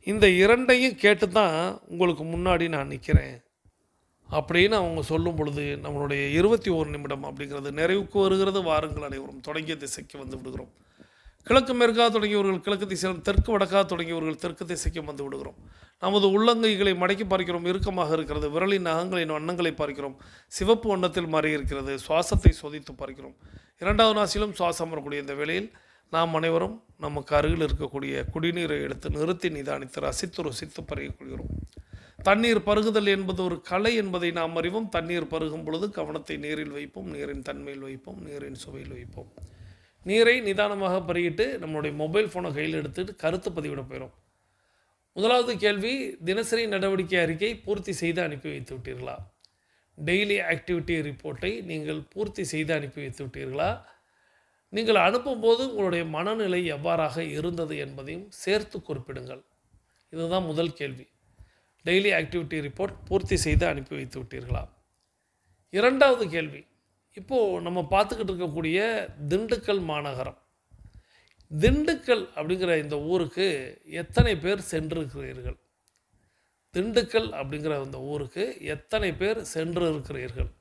இந்த இரண்டையும் கேட்டு தான் உங்களுக்கு முன்னாடி நான் நிற்கிறேன் அப்படின்னு அவங்க சொல்லும் பொழுது நம்மளுடைய 21 நிமிடம் அப்படிங்கிறது நிறைவுக்கு வருகிறது. வாருங்கள் அனைவரும் தொடங்கிய திசைக்கு வந்து விடுகிறோம். கிழக்கு மேற்காக தொடங்கியவர்கள் கிழக்கு திசையிலும் தெற்கு வடக்காக தொடங்கியவர்கள் தெற்கு திசைக்கு வந்து விடுகிறோம். நமது உள்ளங்கைகளை மடக்கி பார்க்கிறோம். இறுக்கமாக இருக்கிறது. விரலின் நகங்களின் வண்ணங்களை பார்க்கிறோம். சிவப்பு வண்ணத்தில் மாறி இருக்கிறது. சுவாசத்தை சோதித்து பார்க்கிறோம். இரண்டாவது நாசிலும் சுவாசம் வரக்கூடிய இந்த வேளையில் நாம் அனைவரும் நமக்கு அருகில் இருக்கக்கூடிய குடிநீரை எடுத்து நிறுத்தி நிதானித்து ரசித்து ருசித்து பருகிக்கொள்கிறோம். தண்ணீர் பருகுதல் என்பது ஒரு கலை என்பதை நாம் அறிவோம். தண்ணீர் பருகும் பொழுது கவனத்தை நீரில் வைப்போம். நீரின் தன்மையில் வைப்போம். நீரின் சுவையில் வைப்போம். நீரை நிதானமாக பருகிட்டு நம்மளுடைய மொபைல் ஃபோனை கையில் எடுத்துட்டு கருத்து பதிவிட போயிடும். முதலாவது கேள்வி, தினசரி நடவடிக்கை அறிக்கை பூர்த்தி செய்து அனுப்பி வைத்து விட்டீர்களா? டெய்லி ஆக்டிவிட்டி ரிப்போர்ட்டை நீங்கள் பூர்த்தி செய்து அனுப்பி வைத்து விட்டீர்களா? நீங்கள் அனுப்பும்போது உங்களுடைய மனநிலை எவ்வாறாக இருந்தது என்பதையும் சேர்த்து குறிப்பிடுங்கள். இதுதான் முதல் கேள்வி. டெய்லி ஆக்டிவிட்டி ரிப்போர்ட் பூர்த்தி செய்து அனுப்பி வைத்து விட்டீர்களா? இரண்டாவது கேள்வி, இப்போது நம்ம பார்த்துக்கிட்டு இருக்கக்கூடிய திண்டுக்கல் மாநகரம், திண்டுக்கல் அப்படிங்கிற இந்த ஊருக்கு எத்தனை பேர் சென்றிருக்கிறீர்கள்? திண்டுக்கல் அப்படிங்கிற இந்த ஊருக்கு எத்தனை பேர் சென்று இருக்கிறீர்கள்?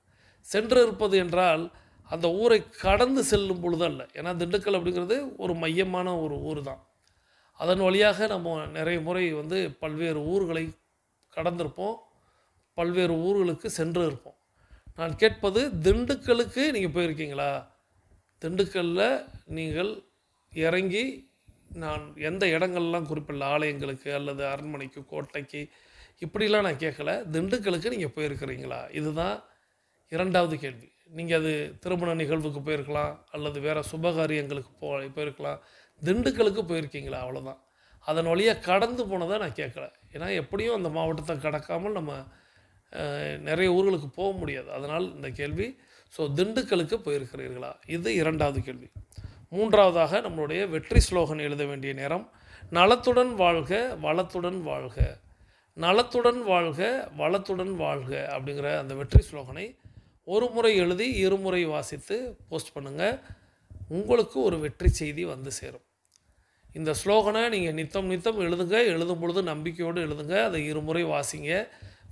சென்று இருப்பது என்றால் அந்த ஊரை கடந்து செல்லும் பொழுது அல்ல. ஏன்னா திண்டுக்கல் அப்படிங்கிறது ஒரு மையமான ஒரு ஊர் தான். அதன் வழியாக நம்ம நிறைய முறை பல்வேறு ஊர்களை கடந்திருப்போம். பல்வேறு ஊர்களுக்கு சென்று இருப்போம். நான் கேட்பது, திண்டுக்கலுக்கு நீங்கள் போயிருக்கீங்களா? திண்டுக்கல்லில் நீங்கள் இறங்கி, நான் எந்த இடங்கள்லாம் குறிப்பிடல, ஆலயங்களுக்கு அல்லது அரண்மனைக்கு கோட்டைக்கு இப்படிலாம் நான் கேட்கல. திண்டுக்கலுக்கு நீங்கள் போயிருக்கிறீங்களா? இதுதான் இரண்டாவது கேள்வி. நீங்கள் அது திருமண நிகழ்வுக்கு போயிருக்கலாம், அல்லது வேறு சுபகாரியங்களுக்கு போயிருக்கலாம். திண்டுக்கலுக்கு போயிருக்கீங்களா? அவ்வளோதான். அதன் வழியாக கடந்து போனதை நான் கேட்கல. ஏன்னா எப்படியும் அந்த மாவட்டத்தை கடக்காமல் நம்ம நிறைய ஊர்களுக்கு போக முடியாது. அதனால் இந்த கேள்வி. ஸோ திண்டுக்கலுக்கு போயிருக்கிறீர்களா? இது இரண்டாவது கேள்வி. மூன்றாவதாக நம்மளுடைய வெற்றி ஸ்லோகன் எழுத வேண்டிய நேரம். நலத்துடன் வாழ்க வளத்துடன் வாழ்க. நலத்துடன் வாழ்க வளத்துடன் வாழ்க அப்படிங்கிற அந்த வெற்றி ஸ்லோகனை ஒரு முறை எழுதி இருமுறை வாசித்து போஸ்ட் பண்ணுங்கள். உங்களுக்கு ஒரு வெற்றி செய்தி வந்து சேரும். இந்த ஸ்லோகனை நீங்கள் நித்தம் எழுதுங்க. எழுதும் பொழுது நம்பிக்கையோடு எழுதுங்க. அதை இருமுறை வாசிங்க.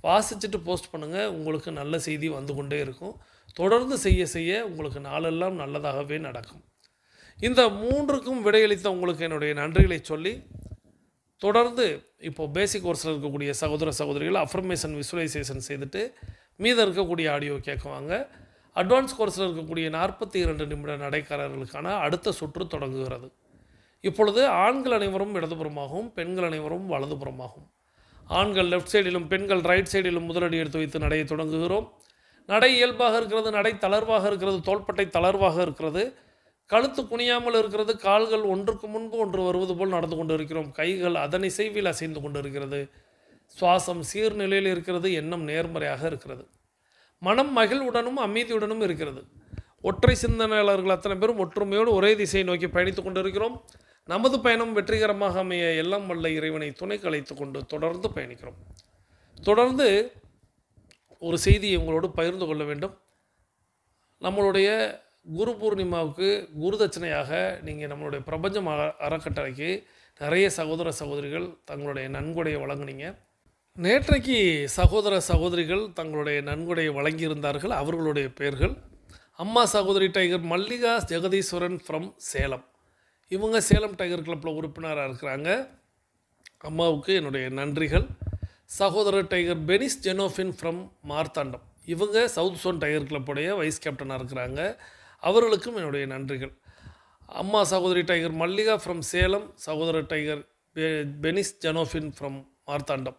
வாசிச்சுட்டு போஸ்ட் பண்ணுங்கள். உங்களுக்கு நல்ல செய்தி வந்து கொண்டே இருக்கும். தொடர்ந்து செய்ய செய்ய உங்களுக்கு நாளெல்லாம் நல்லதாகவே நடக்கும். இந்த 3க்கும் விடையளித்த உங்களுக்கு என்னுடைய நன்றிகளை சொல்லி, தொடர்ந்து இப்போது பேசிக் கோர்ஸில் இருக்கக்கூடிய சகோதர சகோதரிகள் அஃபர்மேஷன் விசுவலைசேஷன் செய்துட்டு மீதம் இருக்கக்கூடிய ஆடியோ கேட்குவாங்க. அட்வான்ஸ் கோர்ஸில் இருக்கக்கூடிய 42 நிமிட நடைக்காரர்களுக்கான அடுத்த சுற்று தொடங்குகிறது. இப்பொழுது ஆண்கள் அனைவரும் இடதுபுறமாகவும் பெண்கள் அனைவரும் வலதுபுறமாகவும், ஆண்கள் லெஃப்ட் சைடிலும் பெண்கள் ரைட் சைடிலும் முதலடி எடுத்து வைத்து நடையை தொடங்குகிறோம். நடை இயல்பாக இருக்கிறது, நடை தளர்வாக இருக்கிறது, தோள்பட்டை தளர்வாக இருக்கிறது, கழுத்து குனியாமல் இருக்கிறது, கால்கள் ஒன்றுக்கு முன்பு ஒன்று வருவது போல் நடந்து கொண்டு இருக்கிறோம், கைகள் அதன் இசைவில் அசைந்து கொண்டு இருக்கிறது, சுவாசம் சீர்நிலையில் இருக்கிறது, எண்ணம் நேர்மறையாக இருக்கிறது, மனம் மகிழ்வுடனும் அமைதியுடனும் இருக்கிறது. ஒற்றை சிந்தனையாளர்கள் அத்தனை பேரும் ஒற்றுமையோடு ஒரே திசையை நோக்கி பயணித்து கொண்டு இருக்கிறோம். நமது பயணம் வெற்றிகரமாக அமைய எல்லாம் வல்ல இறைவனை துணைக்கு அழைத்து கொண்டு தொடர்ந்து பயணிக்கிறோம். தொடர்ந்து ஒரு செய்தியை உங்களோடு பகிர்ந்து கொள்ள வேண்டும். நம்மளுடைய குரு பூர்ணிமாவுக்கு குருதட்சணையாக நீங்கள் நம்மளுடைய பிரபஞ்சம் அறக்கட்டளைக்கு நிறைய சகோதர சகோதரிகள் தங்களுடைய நன்கொடையை வழங்குனீங்க. நேற்றைக்கு சகோதர சகோதரிகள் தங்களுடைய நன்கொடையை வழங்கியிருந்தார்கள். அவர்களுடைய பெயர்கள்: அம்மா சகோதரி டைகர் மல்லிகா ஜெகதீஸ்வரன் ஃப்ரம் சேலம். இவங்க சேலம் டைகர் கிளப்பில் உறுப்பினராக இருக்கிறாங்க. அம்மாவுக்கு என்னுடைய நன்றிகள். சகோதரர் டைகர் பெனிஸ் ஜெனோஃபின் ஃப்ரம் மார்த்தாண்டம். இவங்க சவுத் சோன் டைகர் கிளப்புடைய வைஸ் கேப்டனாக இருக்கிறாங்க. அவர்களுக்கும் என்னுடைய நன்றிகள். அம்மா சகோதரி டைகர் மல்லிகா ஃப்ரம் சேலம், சகோதரர் டைகர் பெனிஸ் ஜெனோஃபின் ஃப்ரம் மார்த்தாண்டம்.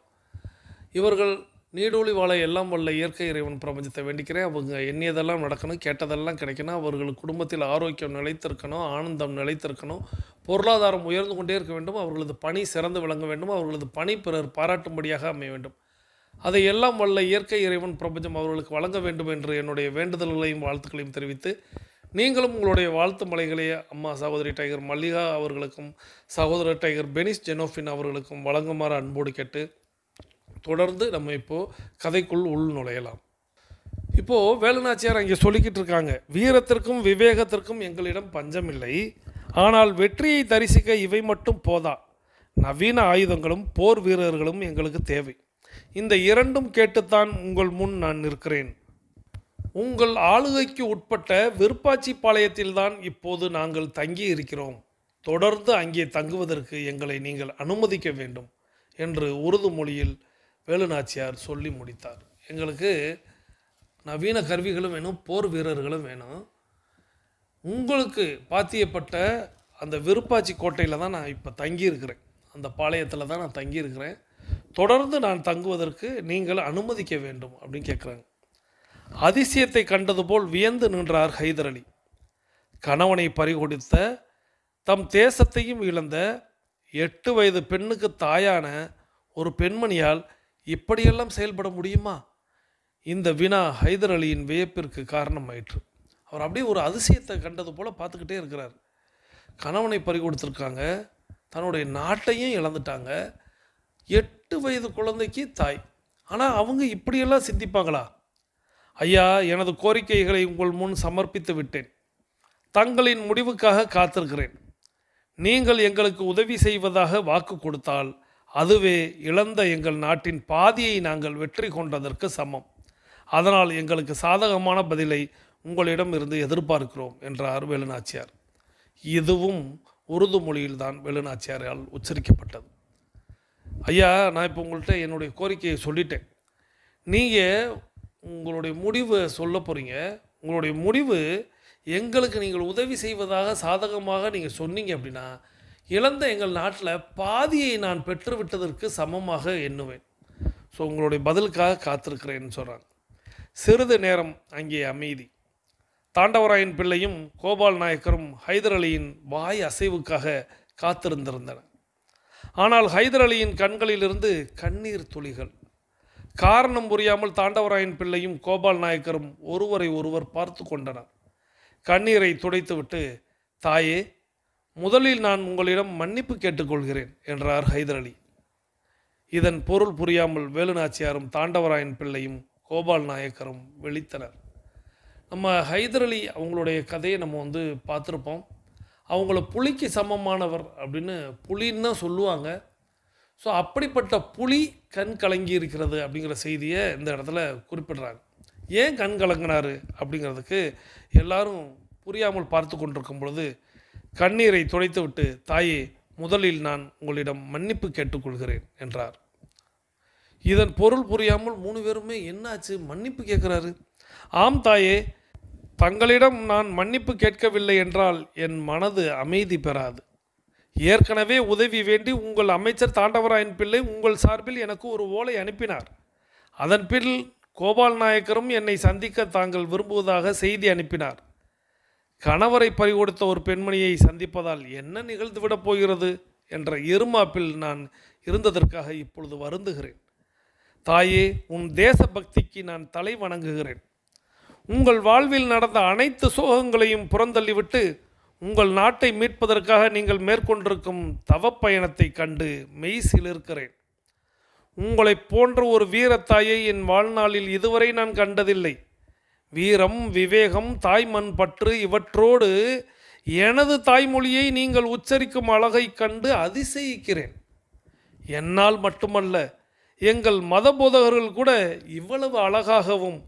இவர்கள் நீடூழி வாழ எல்லாம் வல்ல இயற்கை இறைவன் பிரபஞ்சத்தை வேண்டிக்கிறேன். அவங்க எண்ணியதெல்லாம் நடக்கணும், கேட்டதெல்லாம் கிடைக்கணும், அவர்கள் குடும்பத்தில் ஆரோக்கியம் நிலைத்திருக்கணும், ஆனந்தம் நிலைத்திருக்கணும், பொருளாதாரம் உயர்ந்து கொண்டே இருக்க வேண்டும், அவர்களது பணி சிறந்து விளங்க வேண்டும், அவர்களது பணி பிறர் பாராட்டும்படியாக அமைய வேண்டும். அதை எல்லாம் வல்ல இயற்கை இறைவன் பிரபஞ்சம் அவர்களுக்கு வழங்க வேண்டும் என்று என்னுடைய வேண்டுதல்களையும் வாழ்த்துக்களையும் தெரிவித்து, நீங்களும் உங்களுடைய வாழ்த்து மலைகளை அம்மா சகோதரி டைகர் மல்லிகா அவர்களுக்கும் சகோதரர் டைகர் பெனிஸ் ஜெனோஃபின் அவர்களுக்கும் வழங்குமாறு அன்போடு கேட்டு தொடர்ந்து நம்ம இப்போது கதைக்குள் உள் நுழையலாம். இப்போது வேலுநாச்சியார் அங்கே சொல்லிக்கிட்டு இருக்காங்க, வீரத்திற்கும் விவேகத்திற்கும் எங்களிடம் பஞ்சமில்லை, ஆனால் வெற்றியை தரிசிக்க இவை மட்டும் போதா, நவீன ஆயுதங்களும் போர் வீரர்களும் எங்களுக்கு தேவை. இந்த இரண்டும் கேட்டுத்தான் உங்கள் முன் நான் நிற்கிறேன். உங்கள் ஆளுகைக்கு உட்பட்ட விருப்பாச்சி பாளையத்தில்தான் இப்போது நாங்கள் தங்கி இருக்கிறோம். தொடர்ந்து அங்கே தங்குவதற்கு எங்களை நீங்கள் அனுமதிக்க வேண்டும் என்று உருது மொழியில் வேலுநாச்சியார் சொல்லி முடித்தார். எங்களுக்கு நவீன கருவிகளும் வேணும், போர் வீரர்களும் வேணும். உங்களுக்கு பாத்தியப்பட்ட அந்த விருப்பாச்சி கோட்டையில் தான் நான் இப்போ தங்கியிருக்கிறேன், அந்த பாளையத்தில் தான் நான் தங்கியிருக்கிறேன். தொடர்ந்து நான் தங்குவதற்கு நீங்கள் அனுமதிக்க வேண்டும் அப்படின்னு கேட்குறாங்க. அதிசயத்தை கண்டது போல் வியந்து நின்றார் ஹைதர் அலி. கணவனை பறிகொடுத்த, தம் தேசத்தையும் இழந்த 8 வயது பெண்ணுக்கு தாயான ஒரு பெண்மணியால் இப்படியெல்லாம் செயல்பட முடியுமா? இந்த வினா ஹைதர் அலியின் வியப்பிற்கு காரணமாயிற்று. அவர் அப்படியே ஒரு அதிசயத்தை கண்டது போல் பார்த்துக்கிட்டே இருக்கிறார். கணவனை பறிகொடுத்துருக்காங்க, தன்னுடைய நாட்டையும் இழந்துட்டாங்க, 8 வயது குழந்தைக்கு தாய். ஆனால் அவங்க இப்படியெல்லாம் சிந்திப்பாங்களா? ஐயா, எனது கோரிக்கைகளை உங்கள் முன் சமர்ப்பித்து விட்டேன். தங்களின் முடிவுக்காக காத்திருக்கிறேன். நீங்கள் எங்களுக்கு உதவி செய்வதாக வாக்கு கொடுத்தால் அதுவே இழந்த எங்கள் நாட்டின் பாதியை நாங்கள் வெற்றி கொண்டதற்கு சமம். அதனால் எங்களுக்கு சாதகமான பதிலை உங்களிடம் இருந்து எதிர்பார்க்கிறோம் என்றார் வேலுநாச்சியார். இதுவும் உருது மொழியில்தான் வேலுநாச்சியாரால் உச்சரிக்கப்பட்டது. ஐயா, நான் இப்போ உங்கள்கிட்ட என்னுடைய கோரிக்கையை சொல்லிட்டேன். நீங்கள் உங்களுடைய முடிவை சொல்ல போகிறீங்க. உங்களுடைய முடிவு எங்களுக்கு நீங்கள் உதவி செய்வதாக சாதகமாக நீங்கள் சொன்னீங்க அப்படின்னா இழந்த எங்கள் நாட்டில் பாதியை நான் பெற்றுவிட்டதற்கு சமமாக எண்ணுவேன். ஸோ உங்களுடைய பதிலுக்காக காத்திருக்கிறேன்னு சொல்கிறாங்க. சிறிது நேரம் அங்கே அமைதி. தாண்டவராயன் பிள்ளையும் கோபால் நாயக்கரும் ஹைதர் அலியின் வாய் அசைவுக்காக காத்திருந்திருந்தனர். ஆனால் ஹைதர் அலியின் கண்களிலிருந்து கண்ணீர் துளிகள். காரணம் புரியாமல் தாண்டவராயன் பிள்ளையும் கோபால் நாயக்கரும் ஒருவரை ஒருவர் பார்த்து கொண்டனர். கண்ணீரை துடைத்துவிட்டு, தாயே, முதலில் நான் உங்களிடம் மன்னிப்பு கேட்டுக்கொள்கிறேன் என்றார் ஹைதர் அலி. இதன் பொருள் புரியாமல் வேலுநாச்சியாரும் தாண்டவராயன் பிள்ளையும் கோபால் நாயக்கரும் விழித்தனர். நம்ம ஹைதர் அலி அவங்களுடைய கதையை நம்ம பார்த்துருப்போம். அவங்கள புலிக்கு சமமானவர் அப்படின்னு புலின்னு தான் சொல்லுவாங்க. ஸோ அப்படிப்பட்ட புலி கண் கலங்கி இருக்கிறது அப்படிங்கிற செய்தியை இந்த இடத்துல குறிப்பிடுறாங்க. ஏன் கண் கலங்கினார் அப்படிங்கிறதுக்கு எல்லாரும் புரியாமல் பார்த்து கொண்டிருக்கும் பொழுது கண்ணீரை துடைத்துவிட்டு, தாயே, முதலில் நான் உங்களிடம் மன்னிப்பு கேட்டுக்கொள்கிறேன் என்றார். இதன் பொருள் புரியாமல் 3 பேருமே என்னாச்சு, மன்னிப்பு கேட்குறாரு. ஆம் தாயே, தங்களிடம் நான் மன்னிப்பு கேட்கவில்லை என்றால் என் மனது அமைதி பெறாது. ஏற்கனவே உதவி வேண்டி உங்கள் அமைச்சர் தாண்டவராயன் பிள்ளை உங்கள் சார்பில் எனக்கு ஒரு ஓலை அனுப்பினார். அதன் பின் கோபால் நாயக்கரும் என்னை சந்திக்க தாங்கள் விரும்புவதாக செய்தி அனுப்பினார். கணவரை பறிகொடுத்த ஒரு பெண்மணியை சந்திப்பதால் என்ன நிகழ்ந்துவிடப் போகிறது என்ற இருமாப்பில் நான் இருந்ததற்காக இப்பொழுது வருந்துகிறேன். தாயே, உன் தேசபக்திக்கு நான் தலை வணங்குகிறேன். உங்கள் வாழ்வில் நடந்த அனைத்து சோகங்களையும் புறந்தள்ளிவிட்டு உங்கள் நாட்டை மீட்பதற்காக நீங்கள் மேற்கொண்டிருக்கும் தவப்பயணத்தை கண்டு மெய்சிலிருக்கிறேன். உங்களைப் போன்ற ஒரு வீரத்தாயை என் வாழ்நாளில் இதுவரை நான் கண்டதில்லை. வீரம், விவேகம், தாய்மண் பற்று இவற்றோடு எனது தாய்மொழியை நீங்கள் உச்சரிக்கும் அழகை கண்டு அதிசயிக்கிறேன். என்னால் மட்டுமல்ல, எங்கள் மத போதகர்கள் கூட இவ்வளவு அழகாகவும்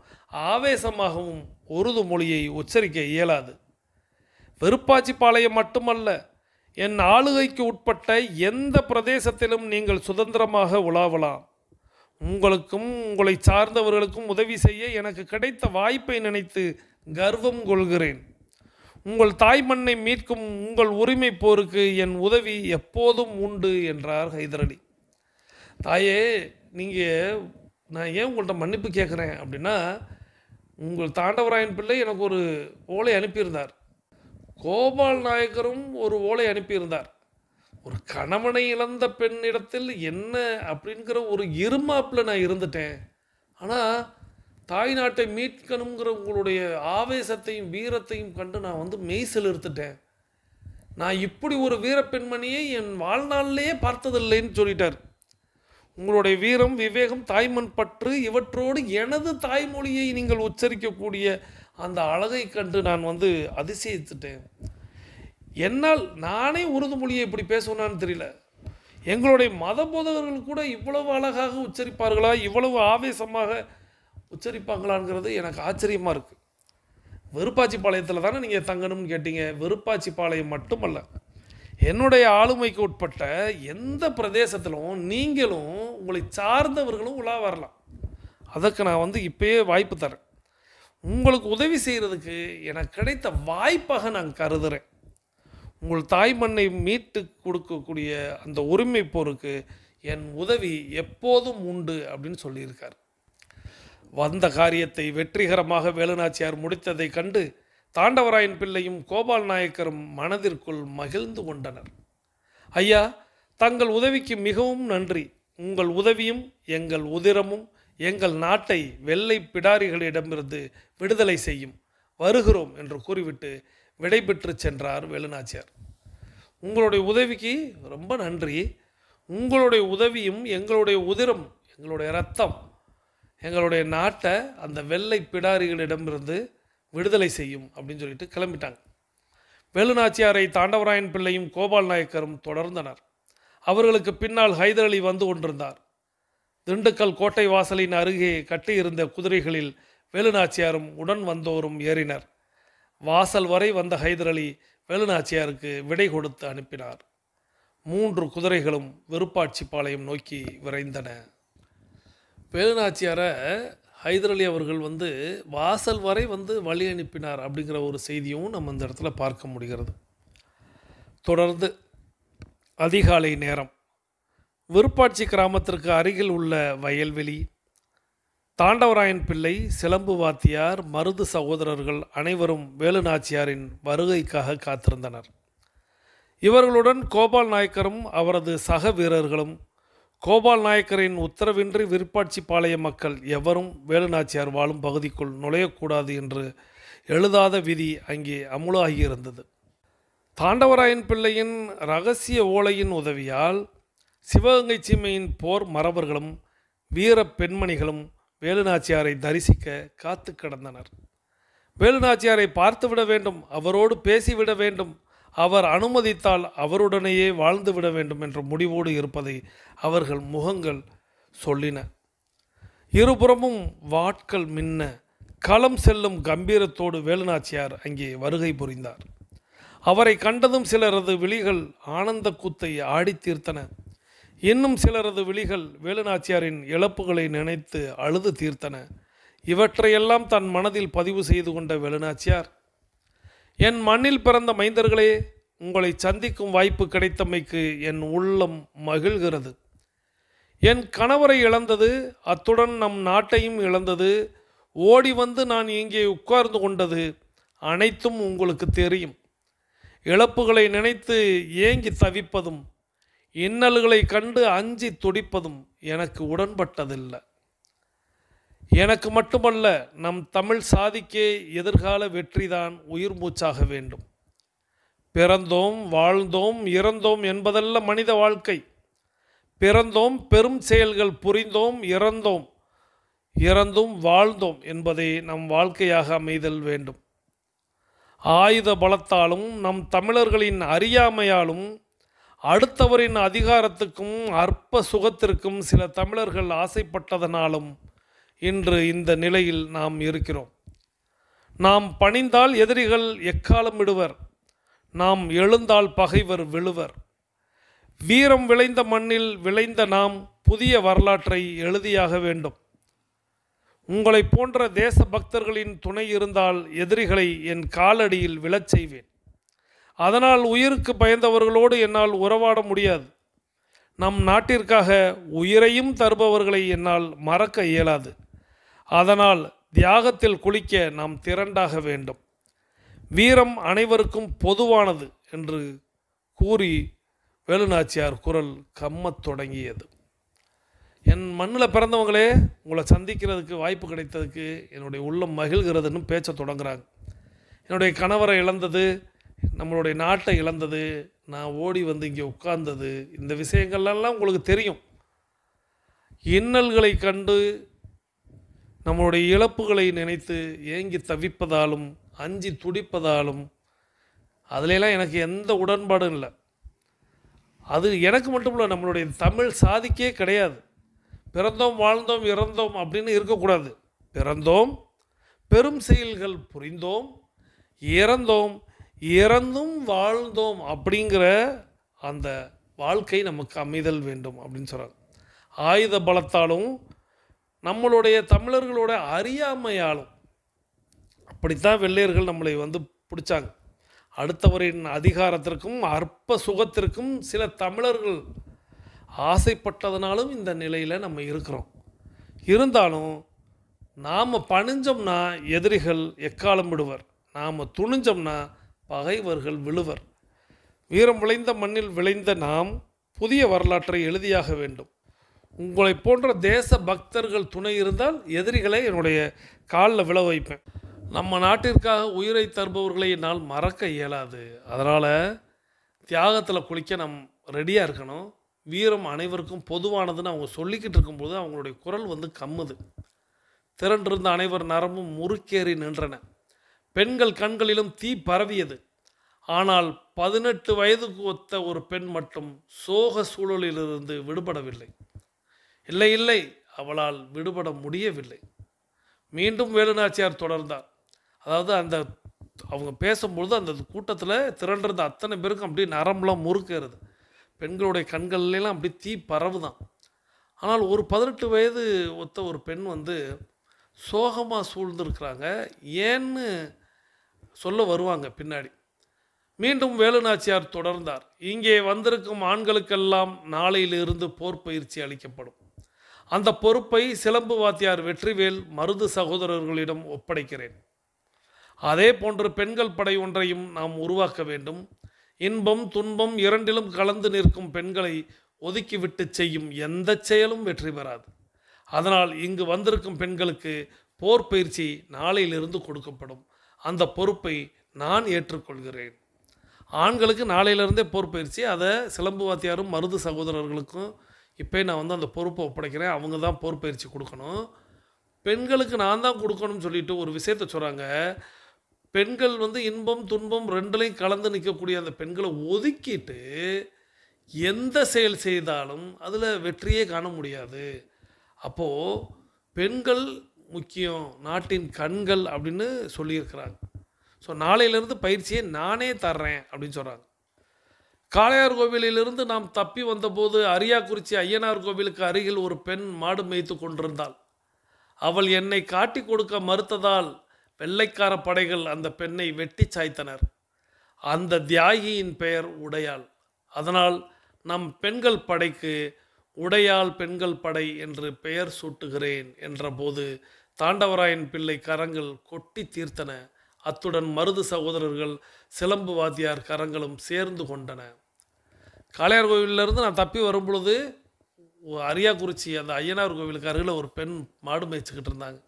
ஆவேசமாகவும் உருது மொழியை உச்சரிக்க இயலாது. விருப்பாச்சிப்பாளையம் மட்டுமல்ல, என் ஆளுகைக்கு உட்பட்ட எந்த பிரதேசத்திலும் நீங்கள் சுதந்திரமாக உலாவலாம். உங்களுக்கும் உங்களை சார்ந்தவர்களுக்கும் உதவி செய்ய எனக்கு கிடைத்த வாய்ப்பை நினைத்து கர்வம் கொள்கிறேன். உங்கள் தாய்மண்ணை மீட்கும் உங்கள் உரிமை போருக்கு என் உதவி எப்போதும் உண்டு என்றார் ஹைதர் அலி. தாயே, நான் ஏன் உங்கள்கிட்ட மன்னிப்பு கேட்குறேன் அப்படின்னா, உங்கள் தாண்டவராயன் பிள்ளை எனக்கு ஒரு ஓலை அனுப்பியிருந்தார். கோபால் நாயக்கரும் ஒரு ஓலை அனுப்பியிருந்தார். ஒரு கணவனை இழந்த பெண்ணிடத்தில் என்ன அப்படிங்கிற ஒரு இருமாப்பில் நான் இருந்துட்டேன். ஆனால் தாய் நாட்டை மீட்கணுங்கிற உங்களுடைய ஆவேசத்தையும் வீரத்தையும் கண்டு நான் மெய்சில் இருந்துட்டேன். நான் இப்படி ஒரு வீரப்பெண்மணியை என் வாழ்நாளிலேயே பார்த்ததில்லைன்னு சொல்லிட்டார். உங்களுடைய வீரம், விவேகம், தாய்மண் பற்று இவற்றோடு எனது தாய்மொழியை நீங்கள் உச்சரிக்கக்கூடிய அந்த அழகை கண்டு நான் அதிசயித்துட்டேன். என்னால் நானே உருது மொழியை இப்படி பேசுவேனான்னு தெரியல. எங்களுடைய மத போதகர்கள் கூட இவ்வளவு அழகாக உச்சரிப்பார்களா, இவ்வளவு ஆவேசமாக உச்சரிப்பாங்களாங்கிறது எனக்கு ஆச்சரியமாக இருக்குது. விருப்பாச்சிப்பாளையத்தில் தானே நீங்கள் தங்கணும்னு கேட்டீங்க. விருப்பாச்சிப்பாளையம் மட்டுமல்ல, என்னுடைய ஆளுமைக்கு உட்பட்ட எந்த பிரதேசத்திலும் நீங்களும் உங்களை சார்ந்தவர்களும் உலா வரலாம். அதற்கு நான் இப்போயே வாய்ப்பு தரேன். உங்களுக்கு உதவி செய்கிறதுக்கு எனக்கு கிடைத்த வாய்ப்பாக நான் கருதுகிறேன். உங்கள் தாய்மண்ணை மீட்டு கொடுக்கக்கூடிய அந்த உரிமை போருக்கு என் உதவி எப்போதும் உண்டு அப்படின்னு சொல்லியிருக்கார். வந்த காரியத்தை வெற்றிகரமாக வேலுநாச்சியார் முடித்ததை கண்டு தாண்டவராயன் பிள்ளையும் கோபால் நாயக்கரும் மனதிற்குள் மகிழ்ந்து கொண்டனர். ஐயா, தங்கள் உதவிக்கு மிகவும் நன்றி. உங்கள் உதவியும் எங்கள் உதிரமும் எங்கள் நாட்டை வெள்ளை பிடாரிகளிடமிருந்து விடுதலை செய்யும். வருகிறோம் என்று கூறிவிட்டு விடைபெற்று சென்றார் வேலுநாச்சியார். உங்களுடைய உதவிக்கு ரொம்ப நன்றி. உங்களுடைய உதவியும் எங்களுடைய உதிரம், எங்களுடைய இரத்தம், எங்களுடைய நாட்டை அந்த வெள்ளை பிடாரிகளிடமிருந்து விடுதலை செய்யும் அப்படின்னு சொல்லிட்டு கிளம்பிட்டாங்க. வேலுநாச்சியாரை தாண்டவராயன் பிள்ளையும் கோபால் நாயக்கரும் தொடர்ந்தனர். அவர்களுக்கு பின்னால் ஹைதர் அலி வந்து கொண்டிருந்தார். திண்டுக்கல் கோட்டை வாசலின் அருகே கட்டியிருந்த குதிரைகளில் வேலுநாச்சியாரும் உடன் வந்தோரும் ஏறினர். வாசல் வரை வந்த ஹைதர் அலி வேலுநாச்சியாருக்கு விடை கொடுத்து அனுப்பினார். 3 குதிரைகளும் விருப்பாட்சிப்பாளையம் நோக்கி விரைந்தன. வேலுநாச்சியாரை ஹைதர் அலி அவர்கள் வாசல் வரை வழி அனுப்பினார் அப்படிங்கிற ஒரு செய்தியும் நம்ம இந்த இடத்துல பார்க்க முடிகிறது. தொடர்ந்து அதிகாலை நேரம் விருப்பாட்சி கிராமத்திற்கு அருகில் உள்ள வயல்வெளி, தாண்டவராயன் பிள்ளை, சிலம்பு வாத்தியார், மருது சகோதரர்கள் அனைவரும் வேலுநாச்சியாரின் வருகைக்காக காத்திருந்தனர். இவர்களுடன் கோபால் நாயக்கரும் அவரது சக வீரர்களும். கோபால் நாயக்கரின் உத்தரவின்றி விருப்பாட்சிப்பாளைய மக்கள் எவரும் வேலுநாச்சியார் வாழும் பகுதிக்குள் நுழையக்கூடாது என்று எழுதாத விதி அங்கே அமுலாகியிருந்தது. தாண்டவராயன் பிள்ளையின் இரகசிய ஓலையின் உதவியால் சிவகங்கை சீமையின் போர் மறவர்களும் வீர பெண்மணிகளும் வேலுநாச்சியாரை தரிசிக்க காத்து கிடந்தனர். வேலுநாச்சியாரை பார்த்துவிட வேண்டும், அவரோடு பேசிவிட வேண்டும், அவர் அனுமதித்தால் அவருடனேயே வாழ்ந்துவிட வேண்டும் என்ற முடிவோடு இருப்பதை அவர்கள் முகங்கள் சொல்லின. இருபுறமும் வாட்கள் மின்ன களம் செல்லும் கம்பீரத்தோடு வேலுநாச்சியார் அங்கே வருகை புரிந்தார். அவரை கண்டதும் சிலரது விழிகள் ஆனந்த கூத்தை ஆடி தீர்த்தன. இன்னும் சிலரது விழிகள் வேலுநாச்சியாரின் இழப்புகளை நினைத்து அழுது தீர்த்தன. இவற்றையெல்லாம் தன் மனதில் பதிவு செய்து கொண்ட வேலுநாச்சியார், என் மண்ணில் பிறந்த மைந்தர்களே, உங்களை சந்திக்கும் வாய்ப்பு கிடைத்தமைக்கு என் உள்ளம் மகிழ்கிறது. என் கணவரை இழந்தது, அத்துடன் நம் நாட்டையும் இழந்தது, ஓடி வந்து நான் இங்கே உட்கார்ந்து கொண்டது அனைத்தும் உங்களுக்கு தெரியும். இழப்புகளை நினைத்து ஏங்கி தவிப்பதும் இன்னல்களை கண்டு அஞ்சி துடிப்பதும் எனக்கு உடன்பட்டதில்லை. எனக்கு மட்டுமல்ல, நம் தமிழ் சாதிக்கே எதிர்கால வெற்றிதான் உயிர் மூச்சாக வேண்டும். பிறந்தோம், வாழ்ந்தோம், இறந்தோம் என்பதல்ல மனித வாழ்க்கை. பிறந்தோம், பெரும் செயல்கள் புரிந்தோம், இறந்தோம், இறந்தும் வாழ்ந்தோம் என்பதே நம் வாழ்க்கையாக அமைதல் வேண்டும். ஆயுத பலத்தாலும் நம் தமிழர்களின் அறியாமையாலும் அடுத்தவரின் அதிகாரத்துக்கும் அற்ப சுகத்திற்கும் சில தமிழர்கள் ஆசைப்பட்டதனாலும் இன்று இந்த நிலையில் நாம் இருக்கிறோம். நாம் பணிந்தால் எதிரிகள் எக்காலம் விடுவர், நாம் எழுந்தால் பகைவர் விழுவர். வீரம் விளைந்த மண்ணில் விளைந்த நாம் புதிய வரலாற்றை எழுதியாக வேண்டும். உங்களை போன்ற தேச பக்தர்களின் துணை இருந்தால் எதிரிகளை என் காலடியில் விழச் செய்வேன். அதனால் உயிருக்கு பயந்தவர்களோடு என்னால் உறவாட முடியாது. நம் நாட்டிற்காக உயிரையும் தருபவர்களை என்னால் மறக்க இயலாது. அதனால் தியாகத்தில் குளிக்க நாம் திரண்டாக வேண்டும். வீரம் அனைவருக்கும் பொதுவானது என்று கூறி வேலுநாச்சியார் குரல் கம்மத் தொடங்கியது. என் மண்ணில் பிறந்தவங்களே, உங்களை சந்திக்கிறதுக்கு வாய்ப்பு கிடைத்ததுக்கு என்னுடைய உள்ளம் மகிழ்கிறதுன்னு பேச்ச தொடங்குறாங்க. என்னுடைய கணவரை இழந்தது, நம்மளுடைய நாட்டை இழந்தது, நான் ஓடி வந்து இங்கே உட்கார்ந்தது, இந்த விஷயங்கள்லாம் உங்களுக்கு தெரியும். இன்னல்களை கண்டு நம்மளுடைய இழப்புகளை நினைத்து ஏங்கி தவிப்பதாலும் அஞ்சி துடிப்பதாலும் அதிலெல்லாம் எனக்கு எந்த உடன்பாடும் இல்லை. அது எனக்கு மட்டும் இல்லை, நம்மளுடைய தமிழ் சாதிக்கே கிடையாது. பிறந்தோம், வாழ்ந்தோம், இறந்தோம் அப்படின்னு இருக்கக்கூடாது. பிறந்தோம், பெரும் செயல்கள் புரிந்தோம், இறந்தோம், இறந்தும் வாழ்ந்தோம் அப்படிங்கிற அந்த வாழ்க்கை நமக்கு அமைதல் வேண்டும் அப்படின்னு சொல்கிறாங்க. ஆயுத பலத்தாலும் நம்மளுடைய தமிழர்களோட அறியாமையாலும் அப்படித்தான் வெள்ளையர்கள் நம்மளை வந்து பிடிச்சாங்க. அடுத்தவரின் அதிகாரத்திற்கும் அற்ப சுகத்திற்கும் சில தமிழர்கள் ஆசைப்பட்டதுனாலும் இந்த நிலையில் நம்ம இருக்கிறோம். இருந்தாலும் நாம் பணிஞ்சோம்னா எதிரிகள் எக்காலம் விடுவர், நாம் துணிஞ்சோம்னா பகைவர்கள் விழுவர். வீரம் விளைந்த மண்ணில் விளைந்த நாம் புதிய வரலாற்றை எழுதியாக வேண்டும். உங்களை போன்ற தேச பக்தர்கள் துணை இருந்தால் எதிரிகளை என்னுடைய காலில் விழ வைப்பேன். நம்ம நாட்டிற்காக உயிரை தருபவர்களை என்னால் மறக்க இயலாது. அதனால் தியாகத்தில் குளிக்க நம் ரெடியாக இருக்கணும். வீரம் அனைவருக்கும் பொதுவானதுன்னு அவங்க சொல்லிக்கிட்டு இருக்கும்போது அவங்களுடைய குரல் வந்து கம்முது. திரண்டிருந்த அனைவர் நரம்பும் முறுக்கேறி நின்றன. பெண்கள் கண்களிலும் தீ பரவியது. ஆனால் 18 வயதுக்கு ஒத்த ஒரு பெண் மட்டும் சோக சூழலிலிருந்து விடுபடவில்லை. இல்லை இல்லை, அவளால் விடுபட முடியவில்லை. மீண்டும் வேலுநாச்சியார் தொடர்ந்தார். அதாவது அவங்க பேசும்பொழுது அந்த கூட்டத்தில் திரண்டிருந்த அத்தனை பேருக்கும் அப்படியே நரம்பெலாம் முறுக்கேறுது. பெண்களுடைய கண்கள்லாம் அப்படி தீ பரவுதான். ஆனால் ஒரு 18 வயது ஒத்த ஒரு பெண் வந்து சோகமாக சூழ்ந்துருக்கிறாங்க. ஏன்னு சொல்ல வருவாங்க பின்னாடி. மீண்டும் வேலுநாச்சியார் தொடர்ந்தார். இங்கே வந்திருக்கும் ஆண்களுக்கெல்லாம் நாளையிலிருந்து போர் பயிற்சி அளிக்கப்படும். அந்த பொறுப்பை சிலம்பு வாத்தியார் வெற்றிவேல் மருது சகோதரர்களிடம் ஒப்படைக்கிறேன். அதே போன்று பெண்கள் படை ஒன்றையும் நாம் உருவாக்க வேண்டும். இன்பம் துன்பம் இரண்டிலும் கலந்து நிற்கும் பெண்களை ஒதுக்கிவிட்டு செய்யும் எந்த செயலும் வெற்றி பெறாது. அதனால் இங்கு வந்திருக்கும் பெண்களுக்கு போர் பயிற்சி நாளையிலிருந்து கொடுக்கப்படும். அந்த பொறுப்பை நான் ஏற்றுக்கொள்கிறேன். ஆண்களுக்கு நாளையிலிருந்தே போர் பயிற்சி, அதை சிலம்பு வாத்தியாரும் மருது சகோதரர்களுக்கும் இப்போ நான் வந்து அந்த பொறுப்பை ஒப்படைக்கிறேன். அவங்க தான் போர் பயிற்சி கொடுக்கணும். பெண்களுக்கு நான் தான் கொடுக்கணும்னு சொல்லிட்டு ஒரு விஷயத்த சொல்கிறாங்க. பெண்கள் வந்து இன்பம் துன்பம் ரெண்டுலையும் கலந்து நிற்கக்கூடிய அந்த பெண்களை ஒதுக்கிட்டு எந்த செயல் செய்தாலும் அதில் வெற்றியே காண முடியாது. அப்போது பெண்கள் முக்கியம், நாட்டின் கண்கள் அப்படின்னு சொல்லியிருக்கிறாங்க. ஸோ நாளையிலேருந்து பயிற்சியை நானே தர்றேன் அப்படின்னு சொல்கிறாங்க. காளையார் கோவிலிலிருந்து நாம் தப்பி வந்தபோது அரியாக்குறிச்சி ஐயனார் கோவிலுக்கு அருகில் ஒரு பெண் மாடு மேய்த்து கொண்டிருந்தாள். அவள் என்னை காட்டி கொடுக்க மறுத்ததால் வெள்ளைக்கார படைகள் அந்த பெண்ணை வெட்டி சாய்த்தனர். அந்த தியாகியின் பெயர் உடையாள். அதனால் நம் பெண்கள் படைக்கு உடையாள் பெண்கள் படை என்று பெயர் சூட்டுகிறேன் என்றபோது தாண்டவராயன் பிள்ளை கரங்கள் கொட்டி தீர்த்தன. அத்துடன் மருது சகோதரர்கள் சிலம்பு வாத்தியார் கரங்களும் சேர்ந்து கொண்டன. காளையார் கோவிலிருந்து நான் தப்பி வரும் பொழுது அரியாக்குறிச்சி அந்த ஐயனார் கோவிலுக்கு அருகில் ஒரு பெண் மாடு மேய்ச்சிக்கிட்டு இருந்தாங்க.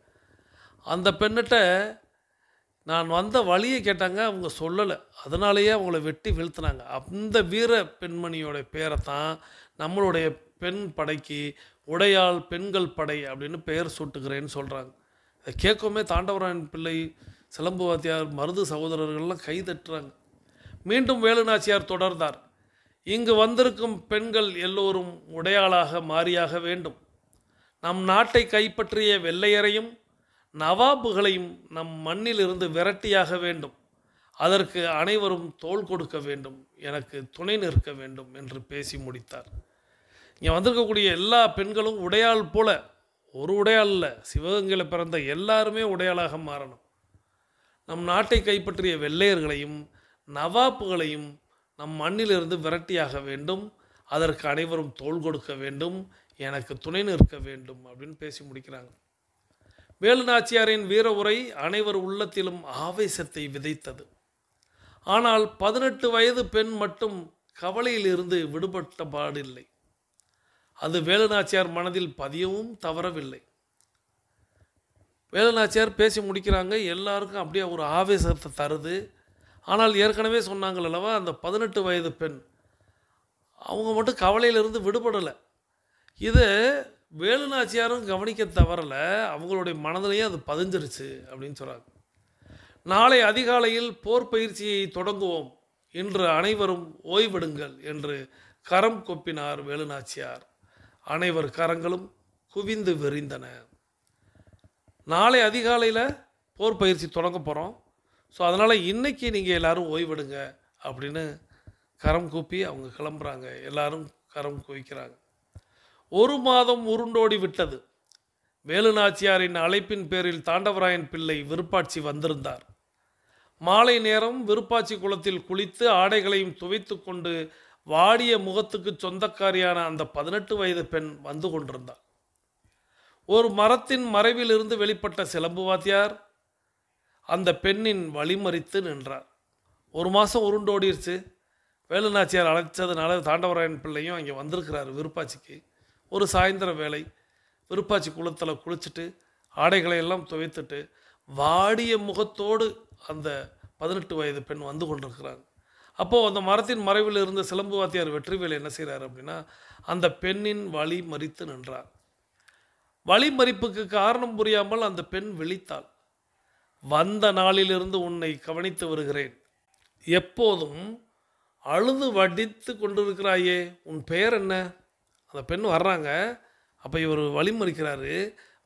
அந்த பெண்ணிட்ட நான் வந்த வழியை கேட்டாங்க, அவங்க சொல்லலை. அதனாலேயே அவங்கள வெட்டி வீழ்த்தினாங்க. அந்த வீர பெண்மணியோட பேரை தான் நம்மளுடைய பெண் படைக்கு உடையாள் பெண்கள் படை அப்படின்னு பெயர் சூட்டுகிறேன்னு சொல்கிறாங்க. இதை கேட்கவுமே தாண்டவராயன் பிள்ளை சிலம்பு வாத்தியார் மருது சகோதரர்கள்லாம் கை தட்டுறாங்க. மீண்டும் வேலுநாச்சியார் தொடர்ந்தார். இங்கு வந்திருக்கும் பெண்கள் எல்லோரும் உடையாளாக மாறியாக வேண்டும். நம் நாட்டை கைப்பற்றிய வெள்ளையரையும் நவாபுகளையும் நம் மண்ணிலிருந்து விரட்டியாக வேண்டும். அதற்கு அனைவரும் தோள் கொடுக்க வேண்டும், எனக்கு துணை நிற்க வேண்டும் என்று பேசி முடித்தார். இங்கே வந்திருக்கக்கூடிய எல்லா பெண்களும் உடையாள் போல, ஒரு உடையாள் இல்லை, சிவகங்கையில் பிறந்த எல்லாருமே உடையாளாக மாறணும். நம் நாட்டை கைப்பற்றிய வெள்ளையர்களையும் நவாப்புகளையும் நம் மண்ணிலிருந்து விரட்டியாக வேண்டும். அதற்கு அனைவரும் தோள் கொடுக்க வேண்டும், எனக்கு துணை நிற்க வேண்டும் அப்படின்னு பேசி முடிக்கிறாங்க. வேலுநாச்சியாரின் வீர உரை அனைவர் உள்ளத்திலும் ஆவேசத்தை விதைத்தது. ஆனால் 18 வயது பெண் மட்டும் கவலையில் இருந்து விடுபட்ட பாடில்லை. அது வேலுநாச்சியார் மனதில் பதியவும் தவறவில்லை. வேலுநாச்சியார் பேசி முடிக்கிறாங்க. எல்லாருக்கும் அப்படியே ஒரு ஆவேசத்தை தருது. ஆனால் ஏற்கனவே சொன்னாங்கள் அல்லவா, அந்த 18 வயது பெண் அவங்க மட்டும் கவலையிலிருந்து விடுபடலை. இது வேலுநாச்சியாரும் கவனிக்க தவறலை, அவங்களுடைய மனதிலையும் அது பதிஞ்சிருச்சு அப்படின்னு சொல்கிறாங்க. நாளை அதிகாலையில் போர் பயிற்சியை தொடங்குவோம், இன்று அனைவரும் ஓய்வெடுங்கள் என்று கரம் கொப்பினார் வேலுநாச்சியார். அனைவர் கரங்களும் குவிந்து விரிந்தன. நாளை அதிகாலையில் போர் பயிற்சி தொடங்க போகிறோம், ஸோ அதனால் இன்றைக்கி நீங்கள் எல்லோரும் ஓய்வெடுங்க அப்படின்னு கரம் கூப்பி அவங்க கிளம்புறாங்க. எல்லாரும் கரம் குவிக்கிறாங்க. 1 மாதம் உருண்டோடி விட்டது. வேலுநாச்சியாரின் அழைப்பின் பேரில் தாண்டவராயன் பிள்ளை விருப்பாட்சி வந்திருந்தார். மாலை நேரம் விருப்பாட்சி குளத்தில் குளித்து ஆடைகளையும் துவைத்து கொண்டு வாடிய முகத்துக்கு சொந்தக்காரியான அந்த 18 வயது பெண் வந்து கொண்டிருந்தார். ஒரு மரத்தின் மறைவில் இருந்து வெளிப்பட்ட சிலம்பு வாத்தியார் அந்த பெண்ணின் வழிமறித்து நின்றார். 1 மாதம் உருண்டோடிருச்சு. வேலுநாச்சியார் அழைச்சதுனால தாண்டவராயன் பிள்ளையும் அங்கே வந்திருக்கிறார் விருப்பாட்சிக்கு. ஒரு சாயந்தர வேளை விருப்பாட்சி குளத்தில் குளிச்சுட்டு ஆடைகளை எல்லாம் துவைத்துட்டு வாடிய முகத்தோடு அந்த 18 வயது பெண் வந்து கொண்டிருக்கிறாங்க. அப்போது அந்த மரத்தின் மறைவில் இருந்த சிலம்பு வாத்தியார் வெற்றிவேல் என்ன செய்கிறார் அப்படின்னா, அந்த பெண்ணின் வழி மறித்து நின்றார். வழி மறிப்புக்கு காரணம் புரியாமல் அந்த பெண் விழித்தாள். வந்த நாளிலிருந்து உன்னை கவனித்து வருகிறேன். எப்போதும் அழுது வடித்து கொண்டிருக்கிறாயே, உன் பெயர் என்ன? அந்த பெண் வர்றாங்க. அப்போ இவர் வழி மறிக்கிறாரு.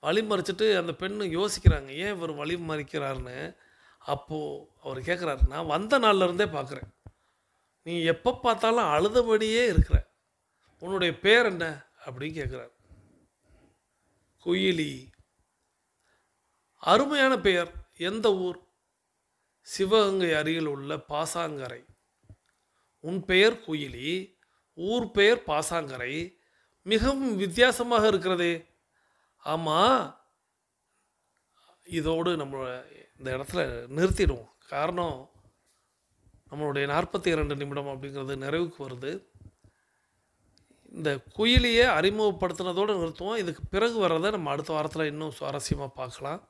வழி மறிச்சிட்டு அந்த பெண்ணு யோசிக்கிறாங்க, ஏன் இவர் வழி மறிக்கிறாருன்னு. அப்போது அவர் கேட்குறாரு, நான் வந்த நாள்லேருந்தே பார்க்குறேன், நீ எப்போ பார்த்தாலும் அழுதபடியே இருக்கிற, உன்னுடைய பேர் என்ன அப்படின்னு கேட்குறார். குயிலி. அருமையான பெயர். எந்த ஊர்? சிவகங்கை அருகில் உள்ள பாசாங்கரை. உன் பெயர் குயிலி, ஊர் பெயர் பாசாங்கரை, மிகவும் வித்தியாசமாக இருக்கிறதே. ஆமாம், இதோடு நம்ம இந்த இடத்துல நிறுத்திடுவோம். காரணம், நம்மளுடைய 42 நிமிடம் அப்படிங்கிறது நிறைவுக்கு வருது. இந்த குயிலியை அறிமுகப்படுத்தினதோடு நிறுத்துவோம். இதுக்கு பிறகு வர்றதை நம்ம அடுத்த வாரத்தில் இன்னும் சுவாரஸ்யமாக பார்க்கலாம்.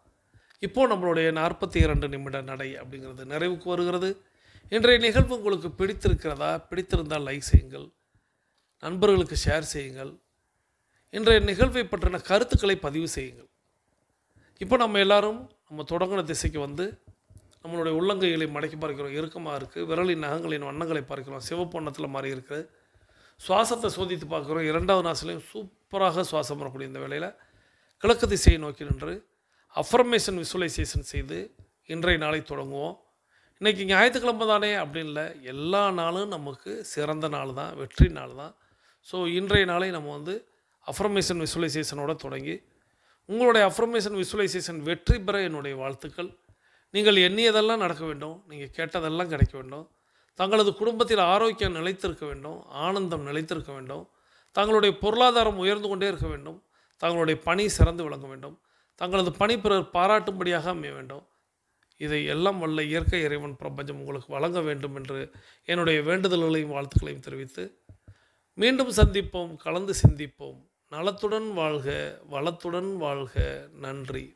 இப்போது நம்மளுடைய 42 நிமிட நடை அப்படிங்கிறது நிறைவுக்கு வருகிறது. இன்றைய நிகழ்வு உங்களுக்கு பிடித்திருக்கிறதா? பிடித்திருந்தால் லைக் செய்யுங்கள், நண்பர்களுக்கு ஷேர் செய்யுங்கள், இன்றைய நிகழ்வை பற்றின கருத்துக்களை பதிவு செய்யுங்கள். இப்போ நம்ம எல்லாரும் நம்ம தொடங்கின திசைக்கு வந்து நம்மளுடைய உள்ளங்கைகளை மடக்கி பார்க்கிறோம். இறுக்கமாக இருக்குது. விரலின் நகங்களின் வண்ணங்களை பார்க்கிறோம். சிவப்பு வண்ணத்தில் மாறி இருக்குது. சுவாசத்தை சோதித்து பார்க்குறோம். 2வது நாசிலையும் சூப்பராக சுவாசம் வரக்கூடிய இந்த வேளையில் கிழக்கு திசையை நோக்கி நின்று அஃபர்மேஷன் விசுவலைசேஷன் செய்து இன்றைய நாளை தொடங்குவோம். இன்றைக்கி ஞாயிற்றுக்கிழமை தானே அப்படின்னு இல்லை, எல்லா நாளும் நமக்கு சிறந்த நாள் தான், வெற்றி நாள் தான். ஸோ இன்றைய நாளை நம்ம வந்து அஃபர்மேஷன் விசுவலைசேஷனோட தொடங்கி உங்களுடைய அஃபர்மேஷன் விசுவலைசேஷன் வெற்றி பெற என்னுடைய வாழ்த்துக்கள். நீங்கள் எண்ணியதெல்லாம் நடக்க வேண்டும், நீங்கள் கேட்டதெல்லாம் கிடைக்க வேண்டும், தங்களது குடும்பத்தில் ஆரோக்கியம் நிலைத்திருக்க வேண்டும், ஆனந்தம் நிலைத்திருக்க வேண்டும், தங்களுடைய பொருளாதாரம் உயர்ந்து கொண்டே இருக்க வேண்டும், தங்களுடைய பணி சிறந்து விளங்க வேண்டும், தங்களது பணி பிறர் பாராட்டும்படியாக அமைய வேண்டும். இதை எல்லாம் வல்ல இயற்கை இறைவன் பிரபஞ்சம் உங்களுக்கு வழங்க வேண்டும் என்று என்னுடைய வேண்டுதல்களையும் வாழ்த்துக்களையும் தெரிவித்து மீண்டும் சந்திப்போம், கலந்து சிந்திப்போம். நலத்துடன் வாழ்க, வளத்துடன் வாழ்க. நன்றி.